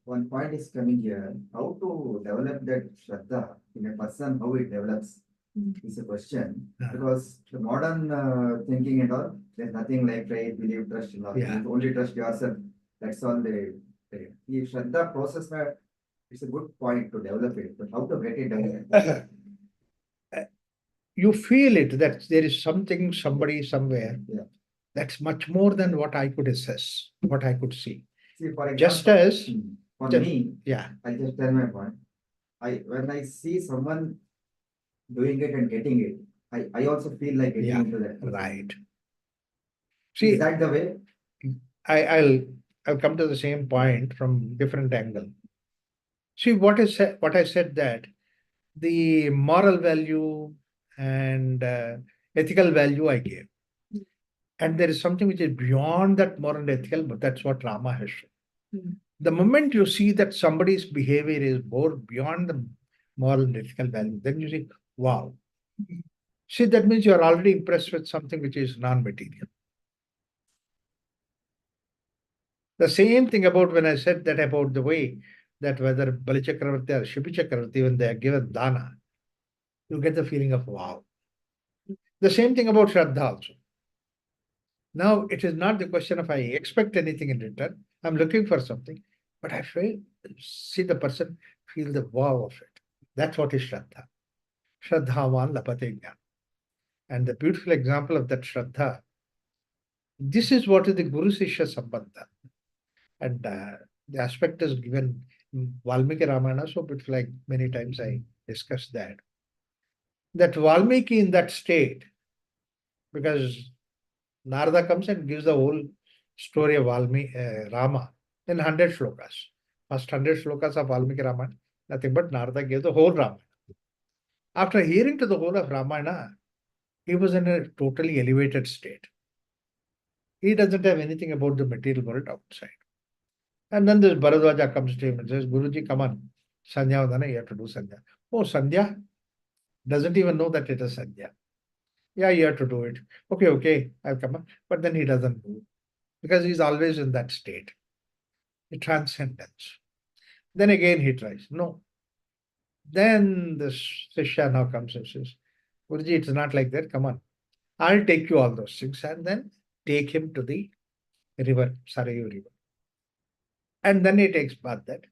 Speaker 5: One point is coming here, how to develop that Shraddha in a person, how it develops is a question. Because the modern thinking and all, there's nothing like faith, believe, trust, and all.
Speaker 4: Yeah.
Speaker 5: You only trust yourself. That's all they say. The Shraddha process, it's a good point to develop it, but how to get it developed?
Speaker 4: You feel it that there is something, somebody, somewhere.
Speaker 5: Yeah.
Speaker 4: That's much more than what I could assess, what I could see.
Speaker 5: See, for
Speaker 4: Just
Speaker 5: example,
Speaker 4: as,
Speaker 5: for
Speaker 4: just-
Speaker 5: me,
Speaker 4: yeah,
Speaker 5: I'll just tell my point. When I see someone doing it and getting it, I also feel like getting
Speaker 4: yeah,
Speaker 5: into that.
Speaker 4: right.
Speaker 5: Is
Speaker 4: See,
Speaker 5: that the way?
Speaker 4: I'll come to the same point from different angle. See, what I said that the moral value and ethical value I gave. And there is something which is beyond that moral and ethical, but that's what Rama has shown.
Speaker 2: Hmm.
Speaker 4: The moment you see that somebody's behavior is more beyond the moral and ethical value, then you say, wow. See, that means you're already impressed with something which is non-material. The same thing about when I said that about the way that whether Bali Chakravarti or Shibi Chakravarti, when they are given dana, you get the feeling of wow. The same thing about Shraddha also. Now, it is not the question of I expect anything in return. I'm looking for something, but I see the person, feel the wow of it. That's what is Shraddha. Shraddhavan lapate jnana. And the beautiful example of that Shraddha, this is what is the Guru Sishya Sambandha. And the aspect is given in Valmiki Ramayana, so beautiful, like many times I discussed that. That Valmiki in that state, because Narada comes and gives the whole story of Rama in 100 shlokas. First 100 shlokas of Valmiki Ramayana, nothing but Narada gave the whole Ramayana. After hearing to the whole of Ramayana, he was in a totally elevated state. He doesn't have anything about the material world outside. And then this Bharadwaja comes to him and says, Guruji, come on, Sandhya Vandana, you have to do Sandhya. Oh, Sandhya? Doesn't even know that it is Sandhya. Yeah, you have to do it. Okay, I'll come on. But then he doesn't do it because he's always in that state. The transcendence. Then again he tries. No. Then the Shishya now comes and says, Guruji, it's not like that. Come on. I'll take you all those things and then take him to the river, Sarayu river. And then he takes bath that.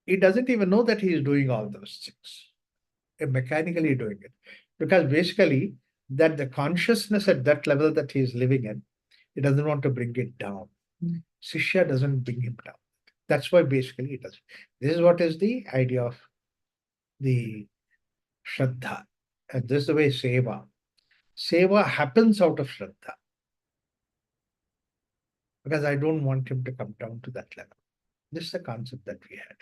Speaker 4: He doesn't even know that he is doing all those things. Mechanically doing it. Because basically, that the consciousness at that level that he is living in, he doesn't want to bring it down. Shishya doesn't bring him down. That's why basically he does. This is what is the idea of the Shraddha. And this is the way Seva. Seva happens out of Shraddha. Because I don't want him to come down to that level. This is the concept that we had.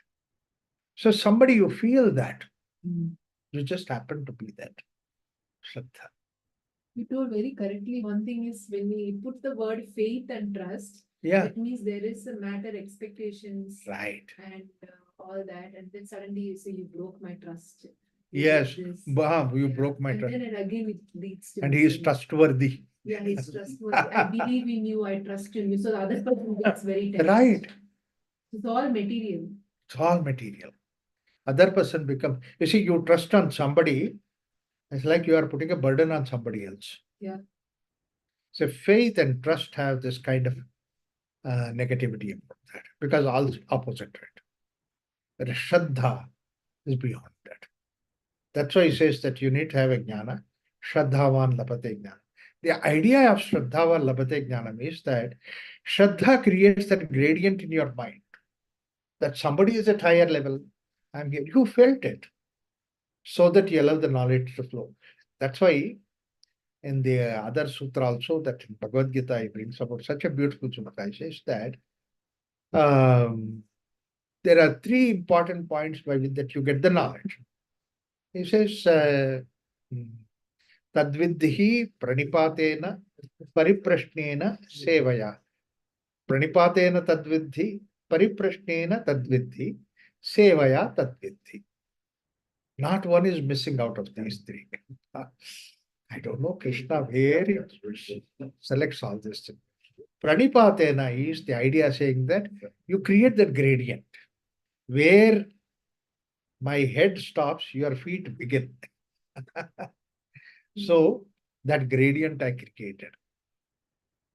Speaker 4: So somebody you feel that, you just happen to be that. Shraddha.
Speaker 2: You told very correctly. One thing is when we put the word faith and trust,
Speaker 4: Yeah,
Speaker 2: that means there is a matter expectations
Speaker 4: right.
Speaker 2: and all that, and then suddenly you say you broke my trust.
Speaker 4: Yes,
Speaker 2: did this.
Speaker 4: you
Speaker 2: Yeah.
Speaker 4: broke my
Speaker 2: And
Speaker 4: trust.
Speaker 2: then it again it leads to
Speaker 4: And
Speaker 2: this
Speaker 4: he is
Speaker 2: thing.
Speaker 4: trustworthy.
Speaker 2: Yeah, he's trustworthy. I believe in you. I trust in you. So the other person gets very tense.
Speaker 4: Right.
Speaker 2: It's all material.
Speaker 4: It's all material. Other person become, you see, you trust on somebody, it's like you are putting a burden on somebody else.
Speaker 2: Yeah.
Speaker 4: So faith and trust have this kind of negativity about that because all opposite to it. But Shraddha is beyond that. That's why he says that you need to have a jnana. Shraddhavan lapate jnana. The idea of Shraddhavan lapate jnana means that Shraddha creates that gradient in your mind. That somebody is at higher level, I'm here. You felt it. So that you allow the knowledge to flow. That's why in the other sutra also that in Bhagavad Gita he brings about such a beautiful sutra. He says that there are three important points by which that you get the knowledge. He says Tadvidhi pranipatena pariprashnena sevaya. Pranipatena tadvidhi pariprashnena tadvidhi sevaya tadvidhi. Not one is missing out of these three. I don't know, Krishna, where he selects all this. Pranipatena is the idea saying that you create that gradient where my head stops, your feet begin. So that gradient I created.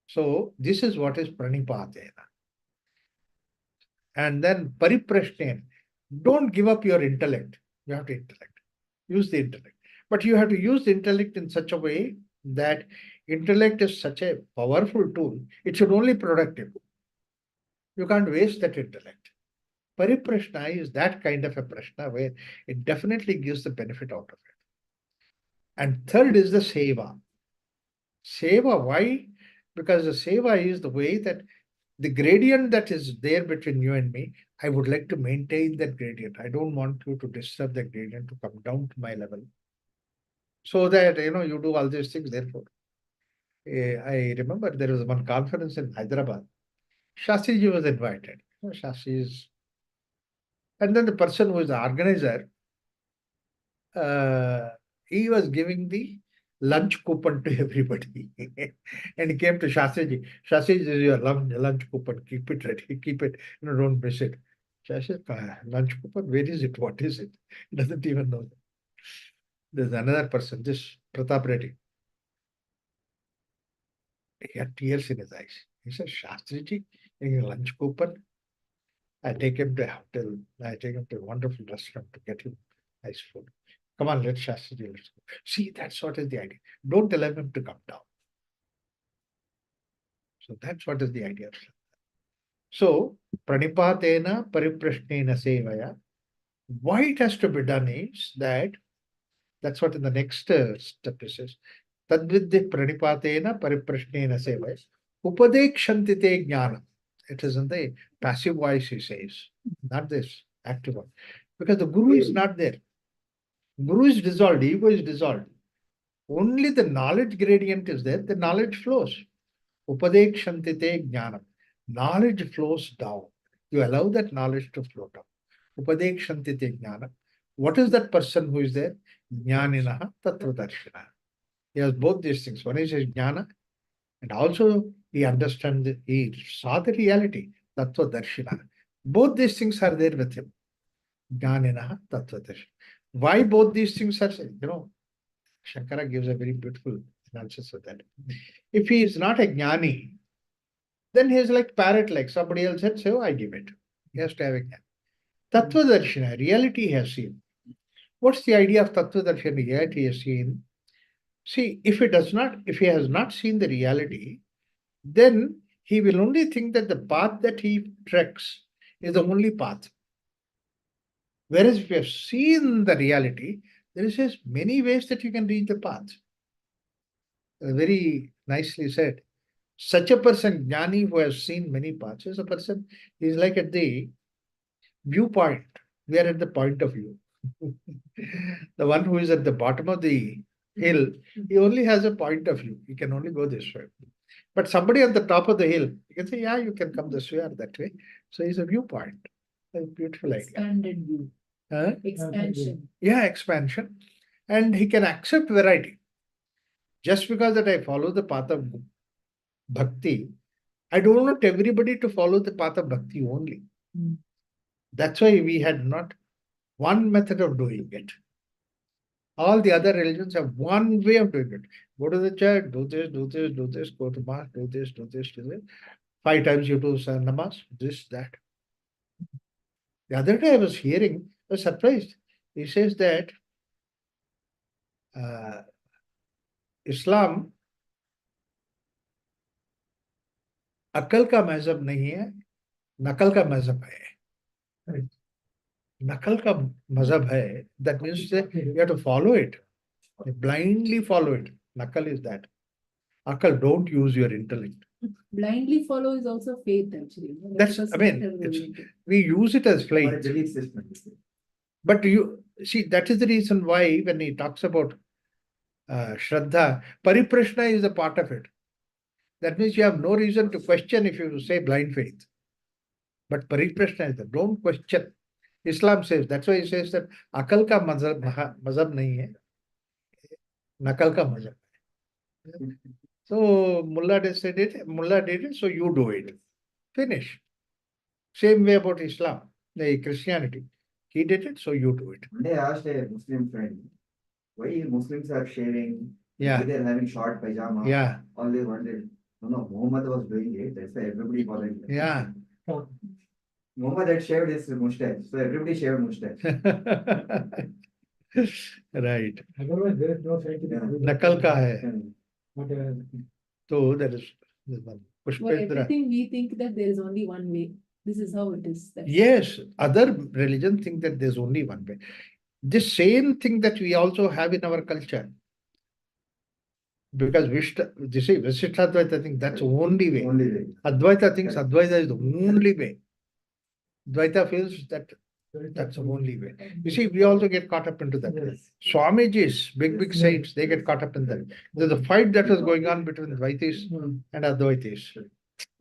Speaker 4: So this is what is pranipatena. And then pariprashnena. Don't give up your intellect. You have to intellect. Use the intellect. But you have to use the intellect in such a way that intellect is such a powerful tool, it should only be productive. You can't waste that intellect. Pariprashna is that kind of a prashna where it definitely gives the benefit out of it. And third is the seva. Seva, why? Because the seva is the way that the gradient that is there between you and me, I would like to maintain that gradient. I don't want you to disturb the gradient to come down to my level. So that, you do all these things, therefore. I remember there was one conference in Hyderabad. Shastriji was invited. Shastri is, and then the person who is the organizer, he was giving the lunch coupon to everybody. And he came to Shastriji. Shastriji, this is your lunch coupon. Keep it ready. Keep it. Don't miss it. Shastri, lunch coupon, where is it? What is it? He doesn't even know. There's another person, this Pratap Reddy. He had tears in his eyes. He said, Shastriji, a lunch coupon. I take him to a hotel. I take him to a wonderful restaurant to get him nice food. Come on, let's Shastriji, let's go. See, that's what is the idea. Don't allow him to come down. So that's what is the idea. So, pranipatena pariprashnena sevaya. Why it has to be done is that, that's what in the next step is. Tadvidhi pranipatena pariprashnena sevaya. Upadekshantite jnanam. It is in the passive voice, he says, not this active one. Because the guru is not there. Guru is dissolved, ego is dissolved. Only the knowledge gradient is there, the knowledge flows. Upadekshantite jnanam. Knowledge flows down. You allow that knowledge to flow down. Upadekshantite jnanam. What is that person who is there? Jnaninaha tattvadarshina. He has both these things. One is his jnana, and also he understands, he saw the reality, tattvadarshina. Both these things are there with him. Jnaninaha tattvadarshina. Why both these things are, Shankara gives a very beautiful analysis of that. If he is not a jnani, then he is like parrot, like somebody else said, so I give it. He has to have a jnana. Tattvadarshina, reality he has seen. What's the idea of Tattvadarshina? Reality he has seen. See, if he has not seen the reality, then he will only think that the path that he treks is the only path. Whereas if you have seen the reality, there is just many ways that you can reach the path. Very nicely said. Such a person, Jnani, who has seen many paths, is a person, he is like at the viewpoint. We are at the point of view. The one who is at the bottom of the hill, he only has a point of view. He can only go this way. But somebody at the top of the hill, you can say, yeah, you can come this way or that way. So he's a viewpoint. A beautiful idea.
Speaker 2: Expanded view. Expansion.
Speaker 4: Yeah, expansion. And he can accept variety. Just because that I follow the path of bhakti, I don't want everybody to follow the path of bhakti only. That's why we had not one method of doing it. All the other religions have one way of doing it. Go to the church, do this, do this, do this, go to mass, do this, do this, do this. 5 times you do namas, this, that. The other day I was hearing, I was surprised. He says that Islam अकल का मजहब नहीं है, नकल का मजहब है. नकल का मजहब है, that means that you have to follow it, blindly follow it. Nakal is that. Akal, don't use your intellect.
Speaker 2: Blindly follow is also faith, actually.
Speaker 4: That's, I mean, we use it as
Speaker 5: Or a
Speaker 4: faith.
Speaker 5: belief system.
Speaker 4: But you see, that is the reason why when he talks about Shraddha, Pariprashna is a part of it. That means you have no reason to question if you say blind faith. But Pariprashna is that. Don't question. Islam says, that's why he says that Akal ka mazhab nahi hai, Nakal ka mazhab. So Mullah said it, Mullah did it, so you do it. Finish. Same way about Islam, the Christianity. He did it, so you do it.
Speaker 5: One day I asked a Muslim friend, why Muslims are shaving,
Speaker 4: Yeah.
Speaker 5: why they're having short pajama.
Speaker 4: Yeah.
Speaker 5: All they wanted. No, Muhammad was doing it. That's why everybody following him.
Speaker 4: Yeah.
Speaker 5: Muhammad had shaved his mustache, so everybody shaved mustache.
Speaker 4: Right.
Speaker 6: Otherwise, there is no scientific
Speaker 5: Yeah.
Speaker 6: reason.
Speaker 4: Nakal ka hai.
Speaker 5: And
Speaker 4: So there is one.
Speaker 2: For
Speaker 4: Pushpendra.
Speaker 2: everything, we think that there is only one way. This is how it is. That's
Speaker 4: Yes, other religions think that there's only one way. The same thing that we also have in our culture. Because you see, Visishtadvaita thinks that's the only way.
Speaker 5: Only way.
Speaker 4: Advaita thinks Advaita is the only way. Dvaita feels that that's the only way. You see, we also get caught up into that.
Speaker 5: Yes.
Speaker 4: Swamijis, big saints, they get caught up in that. There's a fight that was going on between Dvaitis and Advaitis.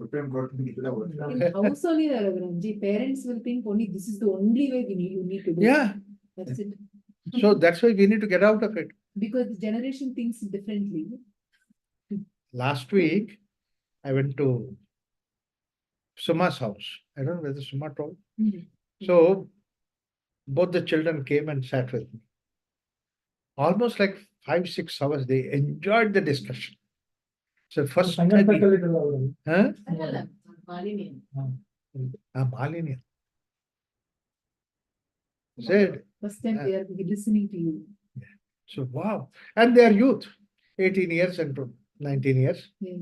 Speaker 5: Supreme Court
Speaker 2: in house only, Raghuramji, parents will think only this is the only way you need to do.
Speaker 4: Yeah,
Speaker 2: That's it.
Speaker 4: so that's why we need to get out of it.
Speaker 2: Because the generation thinks differently.
Speaker 4: Last week, I went to Suma's house. I don't know whether Suma told.
Speaker 2: Mhm.
Speaker 4: So both the children came and sat with me. Almost like 5-6 hours, they enjoyed the discussion. So first time, huh? Malini said,
Speaker 2: First time they are listening to you.
Speaker 4: so wow. And they are youth, 18 years and 19 years.
Speaker 2: Yes.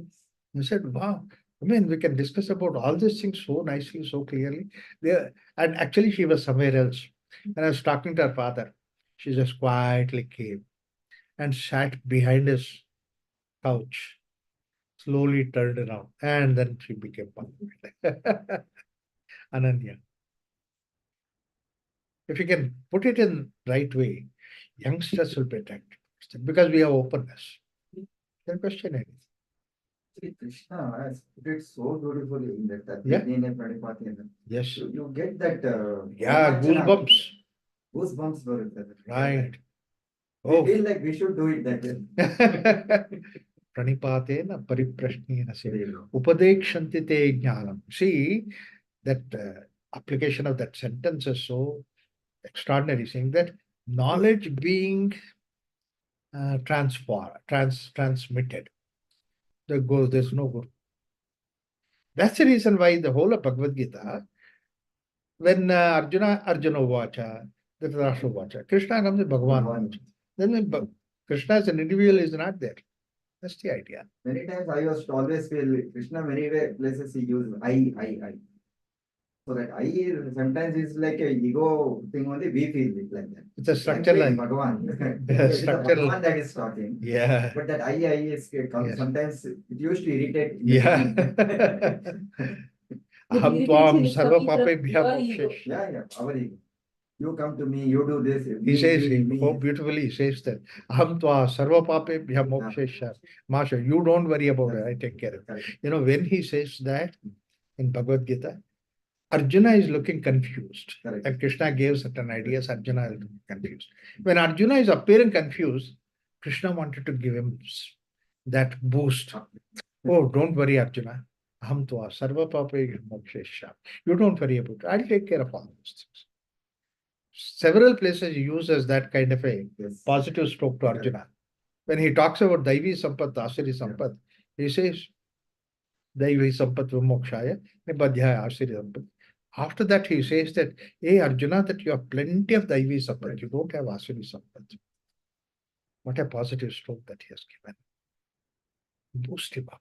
Speaker 4: I said, wow. I mean, we can discuss about all these things so nicely, so clearly. And actually, she was somewhere else. And I was talking to her father. She just quietly came and sat behind his couch, slowly turned around, and then she became part of it. Ananya. If you can put it in right way, youngsters will be attracted because we have openness. They question anything.
Speaker 5: See, Krishna has put it so beautifully in that
Speaker 4: Yeah.
Speaker 5: Pranipati.
Speaker 4: Yes.
Speaker 5: You get that
Speaker 4: Yeah, goosebumps.
Speaker 5: goosebumps for it.
Speaker 4: Right.
Speaker 5: We
Speaker 4: Oh.
Speaker 5: feel like we should do it that way.
Speaker 4: Pranipatena pariprashnena se
Speaker 5: There you
Speaker 4: upadekshanti te jnanam. See, that application of that sentence is so extraordinary, saying that knowledge being transmitted. There's no good. That's the reason why the whole of Bhagavad Gita, when Arjuna Vacha, Dhritarashtra Vacha, Krishna comes as Bhagavan Vacha. Then Krishna as an individual is not there. That's the idea.
Speaker 5: Many times I was to always feel Krishna many places he uses I. So that I is sometimes is like a ego thing only, we feel it like that.
Speaker 4: It's a structural
Speaker 5: Actually,
Speaker 4: lie.
Speaker 5: Bhagavan.
Speaker 4: Yeah,
Speaker 5: It's the
Speaker 4: structural.
Speaker 5: Bhagavan that is talking.
Speaker 4: Yeah.
Speaker 5: But that I is
Speaker 4: Yes.
Speaker 5: sometimes it used to irritate.
Speaker 4: Yeah.
Speaker 2: The
Speaker 4: Aham
Speaker 2: irritation
Speaker 4: tvam
Speaker 2: is
Speaker 4: sarva
Speaker 2: coming from
Speaker 4: papebhya
Speaker 2: your ego.
Speaker 4: mokshesh.
Speaker 5: Yeah, our ego. You come to me, you do this.
Speaker 4: He says,
Speaker 5: me.
Speaker 4: oh, beautifully, he says that. Aham tva sarva papebhya mokshesha. Masha, you don't worry about it. I take care of it.
Speaker 5: Correct.
Speaker 4: You know, when he says that in Bhagavad Gita, Arjuna is looking confused.
Speaker 5: Correct.
Speaker 4: And Krishna gave certain ideas, Arjuna is looking confused. When Arjuna is appearing confused, Krishna wanted to give him that boost. Oh, don't worry, Arjuna. Aham tva sarva papebhya mokshesha. You don't worry about it. I'll take care of all those things. Several places he uses that kind of a
Speaker 5: Yes.
Speaker 4: positive stroke to Arjuna. When he talks about Daivi Sampat, Asiri Sampat, he says, Daivi Sampat Vimokshaya, Nibadhyaya Asiri Sampat. After that, he says that, hey Arjuna, that you have plenty of Daivi Sampat, you don't have Asiri Sampat. What a positive stroke that he has given. Boost him up.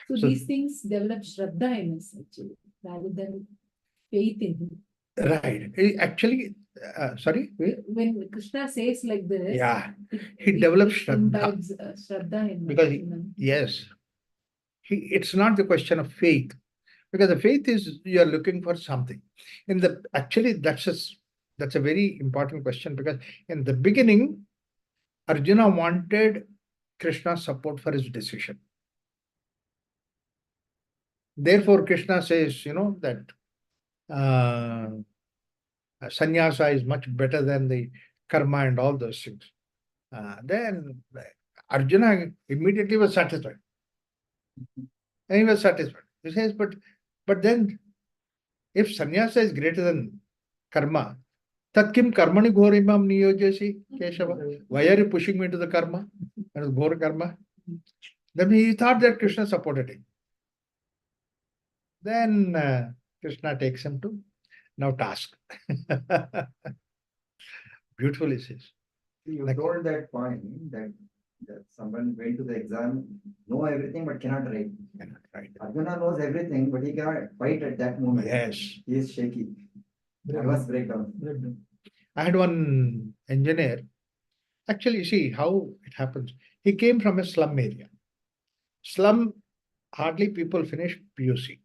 Speaker 2: So
Speaker 4: So-
Speaker 2: these things develop Shraddha in us actually, rather than faith in him.
Speaker 4: Right. Actually, sorry?
Speaker 2: When Krishna says like this,
Speaker 4: Yeah.
Speaker 2: it-
Speaker 4: He
Speaker 2: it-
Speaker 4: develops
Speaker 2: it
Speaker 4: Shraddha.
Speaker 2: imbibes, Shraddha in
Speaker 4: Because
Speaker 2: in-
Speaker 4: yes, it's not the question of faith, because the faith is you are looking for something. Actually, that's a very important question, because in the beginning, Arjuna wanted Krishna's support for his decision. Therefore, Krishna says, that sannyasa is much better than the karma and all those things. Then Arjuna immediately was satisfied. And he was satisfied. He says, but then if sannyasa is greater than karma, tat kim karmani ghorimam niyojasi, Keshava? Why are you pushing me to the karma? And it's ghor karma. Then he thought that Krishna supported him. Then Krishna takes him to now task. Beautifully says.
Speaker 5: You
Speaker 4: Like-
Speaker 5: told that point that that someone went to the exam, know everything but cannot write.
Speaker 4: Cannot write.
Speaker 5: Arjuna knows everything, but he cannot fight at that moment.
Speaker 4: Yes.
Speaker 5: He is shaky. Nervous breakdown.
Speaker 4: I had one engineer. Actually, see how it happens. He came from a slum area. Slum, hardly people finish PUC.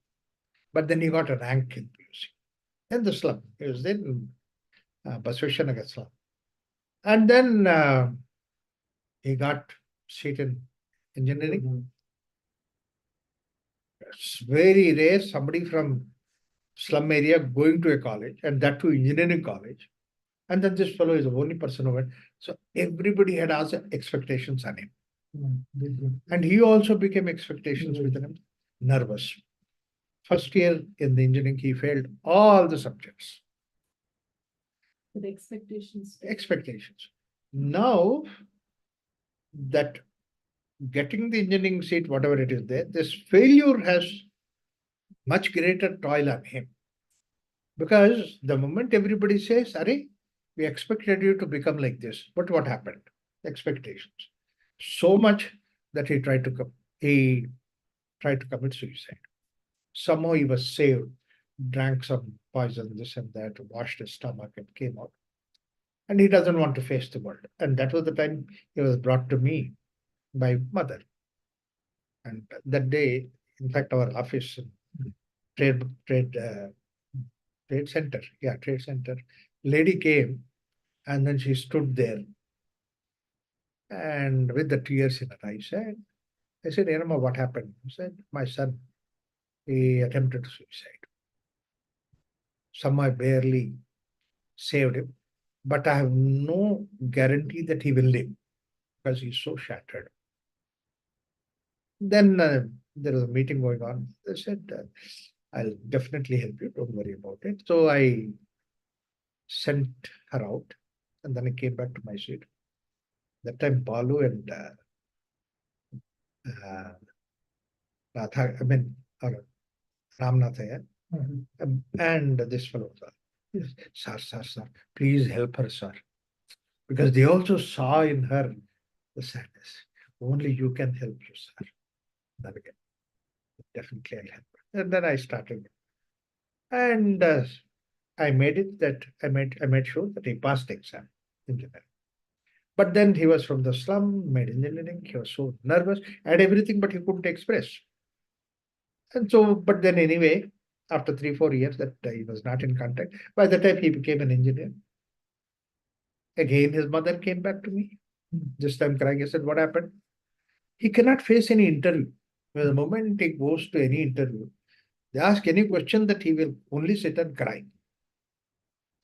Speaker 4: But then he got a rank in PUC. In the slum. He was in Basveshwanagar slum. And then he got seat in engineering. It's very rare somebody from slum area going to a college, and that to engineering college. And then this fellow is the only person who went. So everybody had asked expectations on him. And he also became expectations with him, nervous. First year in the engineering, he failed all the subjects.
Speaker 2: The expectations.
Speaker 4: Expectations. Now that getting the engineering seat, whatever it is there, this failure has much greater toil on him. Because the moment everybody says, Arey, we expected you to become like this, but what happened? Expectations. So much that he tried to commit suicide. Somehow he was saved, drank some poison, this and that, washed his stomach and came out. And he doesn't want to face the world. And that was the time he was brought to me by mother. And that day, in fact, our office, trade center, trade center, lady came and then she stood there and with the tears in her eyes, I said, Irma, what happened? He said, my son, he attempted suicide. Somehow I barely saved him, but I have no guarantee that he will live because he's so shattered. Then there was a meeting going on. They said, I'll definitely help you. Don't worry about it. So I sent her out and then I came back to my seat. That time Balu and Ratha, Ramnath, and this fellow, sir, please help her, sir. Because they also saw in her the sadness. Only you can help you, sir. Then again, definitely I'll help her. And then I started. And I made it that I made sure that he passed the exam, engineering. But then he was from the slum, made engineering. He was so nervous, had everything, but he couldn't express. And so, but then anyway, after 3-4 years that he was not in contact, by the time he became an engineer, again his mother came back to me. This time crying, I said, what happened? He cannot face any interview. The moment he goes to any interview, they ask any question that he will only sit and cry.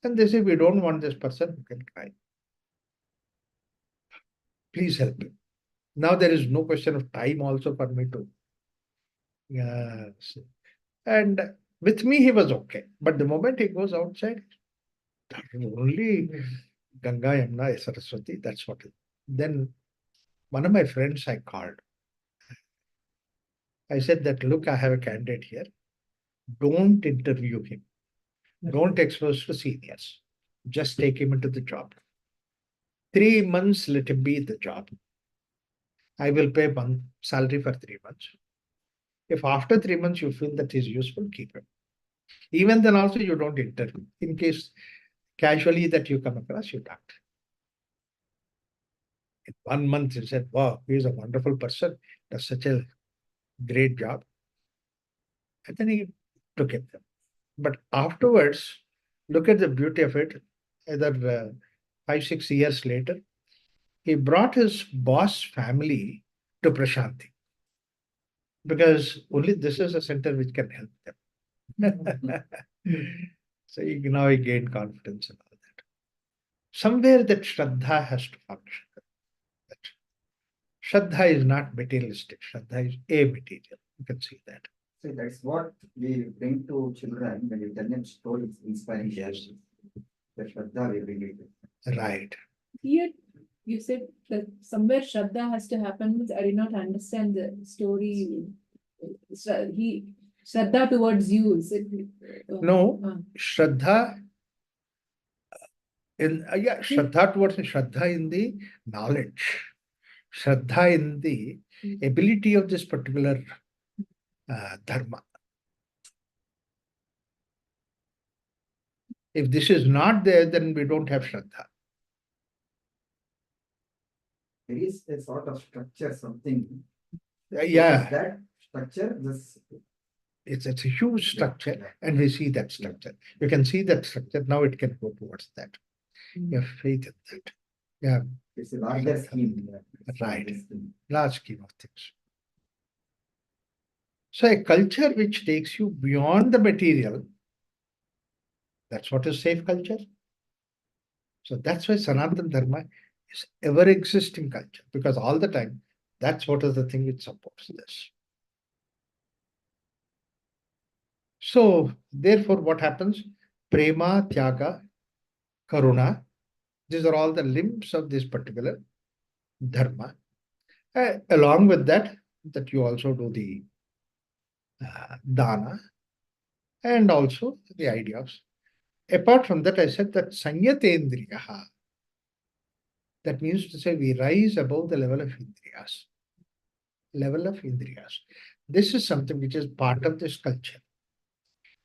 Speaker 4: And they say, we don't want this person who can cry. Please help him. Now there is no question of time also for me to. Yes. And with me, he was okay. But the moment he goes outside, only Ganga, Yamuna, Saraswati, that's what it. Then one of my friends I called. I said that, look, I have a candidate here. Don't interview him. Don't expose to seniors. Just take him into the job. 3 months, let him be in the job. I will pay one salary for 3 months. If after 3 months you feel that is useful, keep him. Even then also you don't interview. In case casually that you come across, you don't. In 1 month, he said, wow, he is a wonderful person, does such a great job. And then he took it. But afterwards, look at the beauty of it. Either 5-6 years later, he brought his boss family to Prashanti. Because only this is a center which can help them. So now he gained confidence and all that. Somewhere that Shraddha has to function. That Shraddha is not materialistic. Shraddha is a-material. You can see that.
Speaker 5: So that's what we bring to children when you tell them stories, inspiring
Speaker 4: Yes.
Speaker 5: stories. The Shraddha we bring it.
Speaker 4: Right.
Speaker 2: Here, you said that somewhere Shraddha has to happen, means I did not understand the story. Shraddha towards you, is it?
Speaker 4: No,
Speaker 2: Uh,
Speaker 4: Shraddha in Shraddha towards Shraddha in the knowledge. Shraddha in the ability of this particular dharma. If this is not there, then we don't have Shraddha.
Speaker 5: There is a sort of structure, something.
Speaker 4: Yeah,
Speaker 5: That structure, this.
Speaker 4: it's a huge structure, and we see that structure. You can see that structure. Now it can go towards that. You have faith in that. Yeah,
Speaker 5: It's a larger scheme. It's a
Speaker 4: Right.
Speaker 5: larger scheme.
Speaker 4: large scheme of things. So a culture which takes you beyond the material, that's what is safe culture. So that's why Sanatana Dharma is ever existing culture, because all the time, that's what is the thing which supports this. So therefore, what happens? Prema, Tyaga, Karuna, these are all the limbs of this particular Dharma. Along with that you also do the dana, and also the idea of. Apart from that, I said that sanyatendriyaha. That means to say we rise above the level of indriyas. Level of indriyas. This is something which is part of this culture.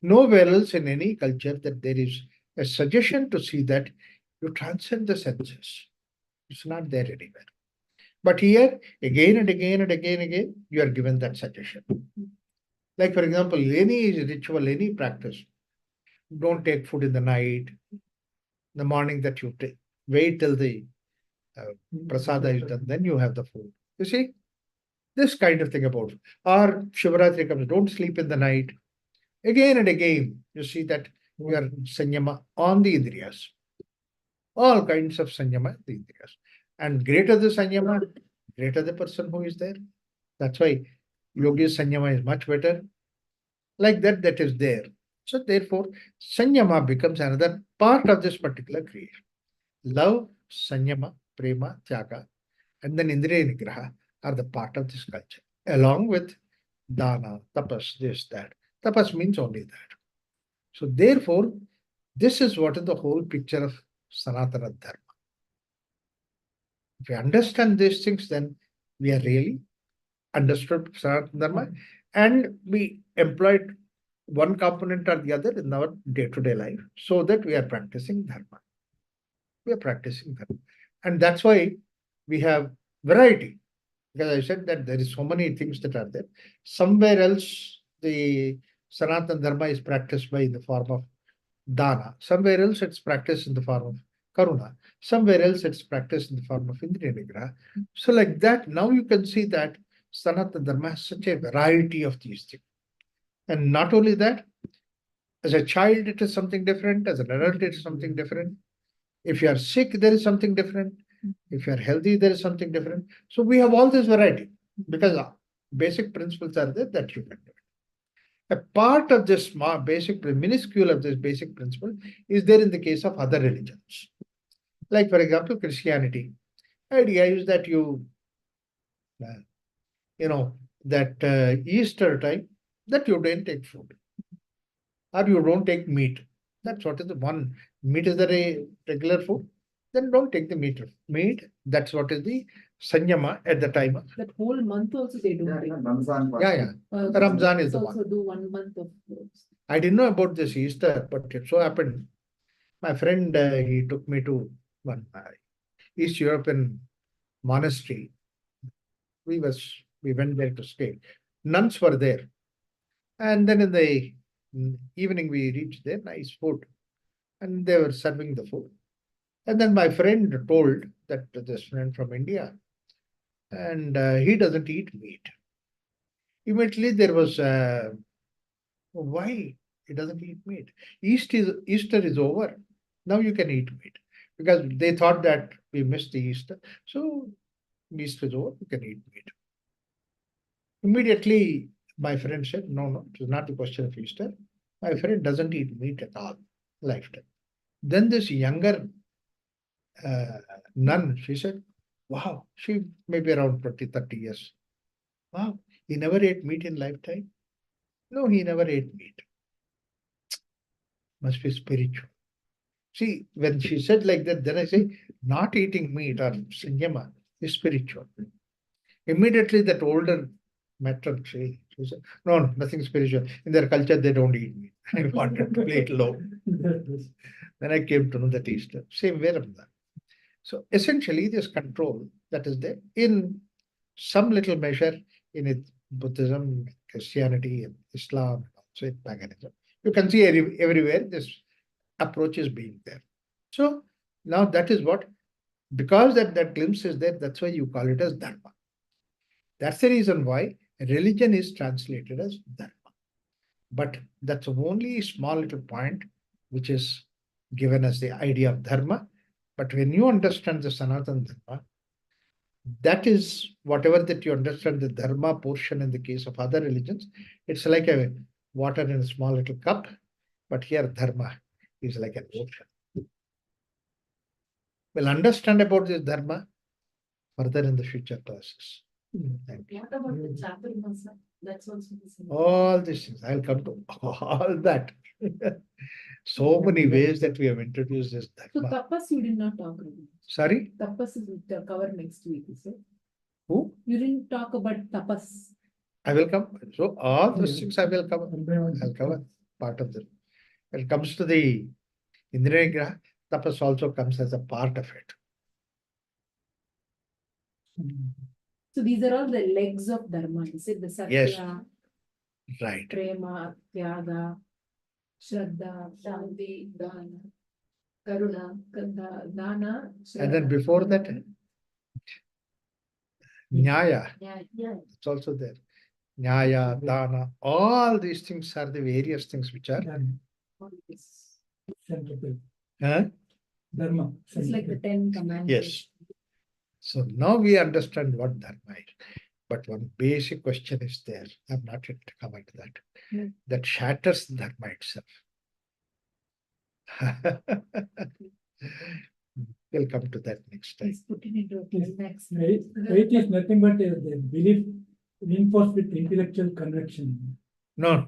Speaker 4: Nowhere else in any culture that there is a suggestion to see that you transcend the senses. It's not there anywhere. But here, again and again and again, you are given that suggestion. Like, for example, any ritual, any practice, don't take food in the night, in the morning that you take, wait till the prasada is done, then you have the food. You see, this kind of thing about, or Shivaratri comes, don't sleep in the night. Again and again, you see that you are sanyama on the indriyas. All kinds of sanyama, the indriyas. And greater the sanyama, greater the person who is there. That's why yogi sanyama is much better. Like that, that is there. So therefore, sanyama becomes another part of this particular creation. Love, sanyama, prema, tyaga, and then indriya nigraha are the part of this culture, along with dana, tapas, this, that. Tapas means only that. So therefore, this is what is the whole picture of Sanatana Dharma. If we understand these things, then we are really understood Sanatana Dharma, and we employed one component or the other in our day-to-day life, so that we are practicing Dharma. We are practicing Dharma. And that's why we have variety. Because I said that there is so many things that are there. Somewhere else, the Sanatana Dharma is practiced by in the form of dana. Somewhere else, it's practiced in the form of karuna. Somewhere else, it's practiced in the form of indriya nigraha. So like that, now you can see that Sanatana Dharma has such a variety of these things. And not only that, as a child, it is something different. As an adult, it is something different. If you are sick, there is something different. If you are healthy, there is something different. So we have all this variety because basic principles are there that you can do it. A part of this basic, minuscule of this basic principle is there in the case of other religions. Like, for example, Christianity. Idea is that that Easter time, that you don't take food or you don't take meat. That's what is the one. Meat is a regular food. Then don't take the meat. That's what is the sanyama at the time.
Speaker 2: That whole month also they do.
Speaker 5: Yeah, Ramzan.
Speaker 4: Yeah. Ramzan is the
Speaker 2: also
Speaker 4: one.
Speaker 2: do 1 month of those.
Speaker 4: I didn't know about this Easter, but it so happened. My friend, he took me to one East European monastery. We went there to stay. Nuns were there. And then in the evening, we reached there, nice food. And they were serving the food. And then my friend told that this friend from India, and he doesn't eat meat. Immediately there was, why he doesn't eat meat? Easter is over. Now you can eat meat. Because they thought that we missed the Easter. So Easter is over, you can eat meat. Immediately my friend said, no, it's not the question of Easter. My friend doesn't eat meat at all, lifetime. Then this younger nun, she said, wow, she may be around 20, 30 years. Wow, he never ate meat in lifetime? No, he never ate meat. Must be spiritual. See, when she said like that, then I say, not eating meat or sanyama is spiritual. Immediately that older matron she said, no, nothing spiritual. In their culture, they don't eat meat. I wanted to play it low. Then I came to know that Easter. Same way of that. So essentially, this control that is there in some little measure in it, Buddhism, Christianity, and Islam, and also in paganism. You can see everywhere this approach is being there. So now that is what, because that glimpse is there, that's why you call it as Dharma. That's the reason why religion is translated as Dharma. But that's only a small little point which is given as the idea of Dharma. But when you understand the Sanatana Dharma, that is whatever that you understand the Dharma portion in the case of other religions, it's like a water in a small little cup, but here Dharma is like an ocean. We'll understand about this Dharma further in the future classes. Thank you.
Speaker 2: What about the chapel masa? That's also the same.
Speaker 4: All these things, I'll come to all that. So many ways that we have introduced this
Speaker 2: So
Speaker 4: Dharma.
Speaker 2: tapas you did not talk about.
Speaker 4: Sorry,
Speaker 2: Tapas is cover next week, is it?
Speaker 4: who?
Speaker 2: You didn't talk about tapas.
Speaker 4: I will come. So all the six I will cover. I'll cover part of them. When it comes to the Indriya Graha, tapas also comes as a part of it.
Speaker 2: So these are all the legs of Dharma, is it? The
Speaker 4: Yes.
Speaker 2: Satya,
Speaker 4: Right.
Speaker 2: Prema, Tyaga, Shraddha, Shanti, Dana, Karuna, Dana,
Speaker 4: And then before that, Nyaya,
Speaker 2: Yeah.
Speaker 4: it's also there. Nyaya, Dana, all these things are the various things which are. Huh?
Speaker 6: Dharma.
Speaker 2: It's like the 10 commandments.
Speaker 4: Yes. So now we understand what Dharma is. But one basic question is there. I'm not yet coming to that.
Speaker 2: Hmm.
Speaker 4: That shatters Dharma itself. We'll come to that next time.
Speaker 2: He's putting into a next.
Speaker 6: Faith is nothing but the belief reinforced with intellectual conviction.
Speaker 4: No.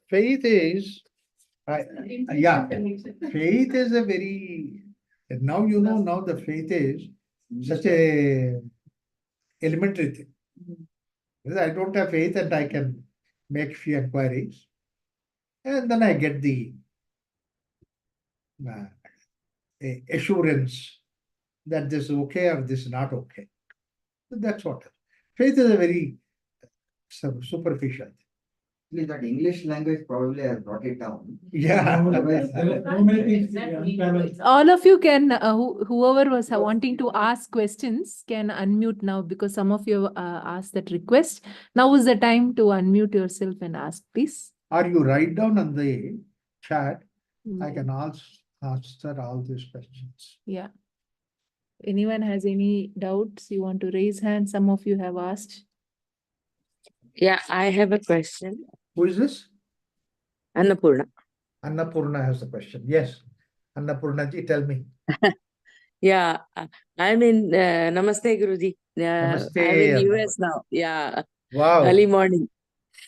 Speaker 4: Faith is, yeah, faith is a very, now you know, now the faith is such a elementary thing. Because I don't have faith and I can make few inquiries. And then I get the assurance that this is okay or this is not okay. So that's what. Faith is a very superficial thing.
Speaker 5: Actually, that English language probably has brought it down.
Speaker 4: Yeah.
Speaker 5: Otherwise,
Speaker 6: There are so many things unbalanced.
Speaker 1: All of you can, whoever was wanting to ask questions can unmute now because some of you asked that request. Now is the time to unmute yourself and ask, please.
Speaker 4: Or you write down on the chat, I can answer all these questions.
Speaker 1: Yeah. Anyone has any doubts? You want to raise hand? Some of you have asked.
Speaker 7: Yeah, I have a question.
Speaker 4: Who is this?
Speaker 7: Annapurna.
Speaker 4: Annapurna has the question. Yes. Annapurna ji, tell me.
Speaker 7: Yeah, I'm in Namaste Guruji.
Speaker 4: Namaste,
Speaker 7: I'm in
Speaker 4: Annapurna.
Speaker 7: US now. Yeah,
Speaker 4: Wow.
Speaker 7: early morning.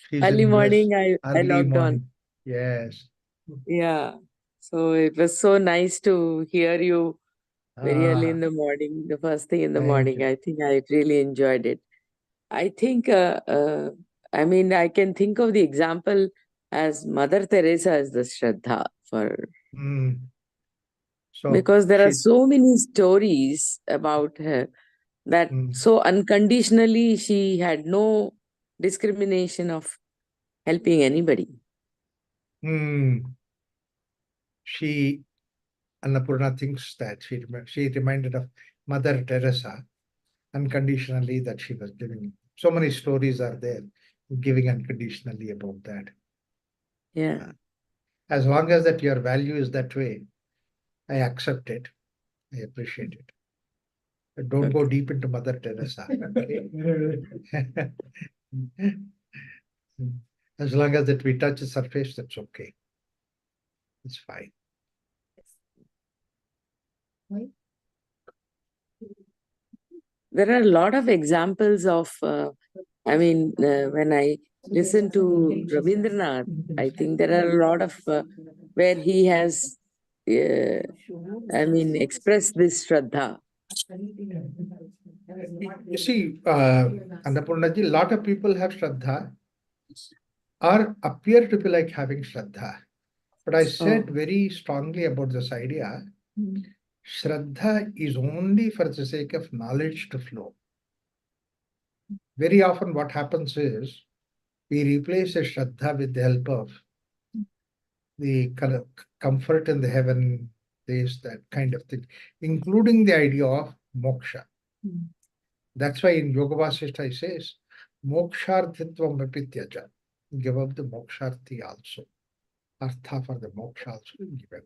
Speaker 4: She's
Speaker 7: Early
Speaker 4: in US.
Speaker 7: morning, I
Speaker 4: Early
Speaker 7: logged
Speaker 4: morning.
Speaker 7: on.
Speaker 4: Yes.
Speaker 7: Yeah, so it was so nice to hear you very early
Speaker 4: Ah,
Speaker 7: in the morning, the first thing in the
Speaker 4: thank
Speaker 7: morning.
Speaker 4: you.
Speaker 7: I think I really enjoyed it. I think, I mean, I can think of the example as Mother Teresa as the Shraddha for,
Speaker 4: Mm. So
Speaker 7: because there are
Speaker 4: she,
Speaker 7: so many stories about her that so unconditionally she had no discrimination of helping anybody.
Speaker 4: she Annapurna thinks that she reminded of Mother Teresa unconditionally that she was giving. So many stories are there giving unconditionally about that.
Speaker 7: Yeah.
Speaker 4: As long as that your value is that way, I accept it. I appreciate it. But don't go deep into Mother Teresa. Okay? As long as that we touch the surface, that's okay. It's fine.
Speaker 7: There are a lot of examples of, I mean, when I listen to Rabindranath, I think there are a lot of where he has, I mean, expressed this Shraddha.
Speaker 4: You see, Annapurnaji, a lot of people have Shraddha or appear to be like having Shraddha. But I said
Speaker 7: Oh.
Speaker 4: very strongly about this idea,
Speaker 1: Mm.
Speaker 4: Shraddha is only for the sake of knowledge to flow. Very often what happens is, we replace the Shraddha with the help of the comfort in the heaven, this, that kind of thing, including the idea of moksha.
Speaker 1: Mm.
Speaker 4: That's why in Yoga Vasishtha it says, moksharthitvam apityaja. Give up the moksharthi also. Artha for the moksha also give up.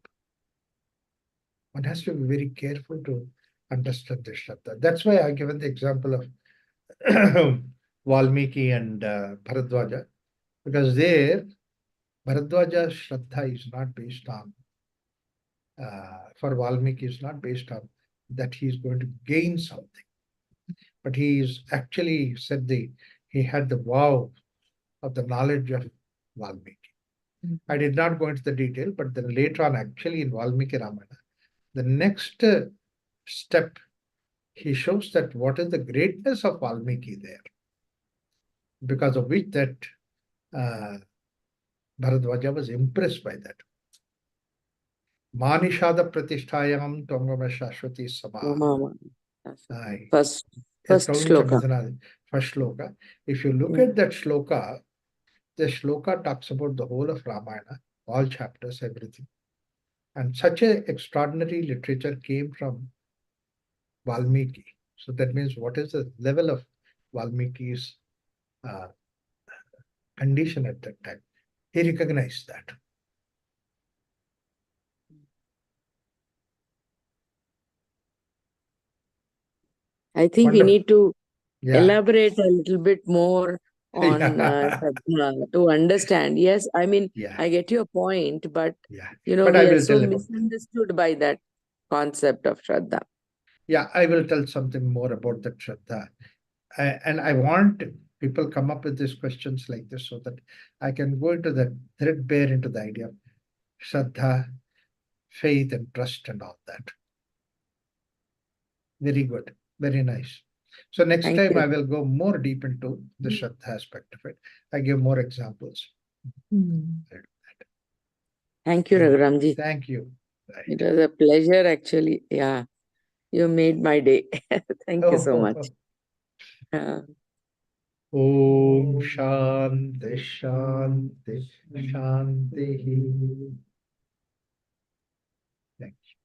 Speaker 4: One has to be very careful to understand this Shraddha. That's why I've given the example of Valmiki and Bharadwaja, because there, Bharadwaja's Shraddha is not based on, for Valmiki is not based on that he is going to gain something. But he is actually said he had the wow of the knowledge of Valmiki. I did not go into the detail, but then later on, actually in Valmiki Ramayana, the next step, he shows that what is the greatness of Valmiki there, because of which that Bharadwaja was impressed by that. Manishada Pratishtayam Tongama Shashwati Sama.
Speaker 7: Mama.
Speaker 4: Aye.
Speaker 7: First
Speaker 4: First
Speaker 7: shloka.
Speaker 4: shloka. If you look at that shloka, the shloka talks about the whole of Ramayana, all chapters, everything. And such a extraordinary literature came from Valmiki. So that means what is the level of Valmiki's condition at that time? He recognized that.
Speaker 7: I think we
Speaker 4: Wonderful.
Speaker 7: need to
Speaker 4: Yeah.
Speaker 7: elaborate a little bit more on
Speaker 4: Yeah.
Speaker 7: Shraddha to understand. Yes, I mean,
Speaker 4: Yeah.
Speaker 7: I get your point, but
Speaker 4: Yeah.
Speaker 7: you know,
Speaker 4: But I
Speaker 7: we are
Speaker 4: will
Speaker 7: so
Speaker 4: tell about it.
Speaker 7: misunderstood by that concept of Shraddha.
Speaker 4: Yeah, I will tell something more about that Shraddha. And I want people come up with these questions like this so that I can go into the threadbare into the idea of Shraddha, faith and trust and all that. Very good. Very nice. So next
Speaker 7: Thank
Speaker 4: time
Speaker 7: you.
Speaker 4: I will go more deep into the Shraddha aspect of it. I give more examples.
Speaker 1: Mm.
Speaker 7: Thank you, Raghuramji.
Speaker 4: Thank you. Right.
Speaker 7: It was a pleasure, actually. Yeah, you made my day. Thank you so much.
Speaker 4: Om Shanti Shanti Shanti. Thank you.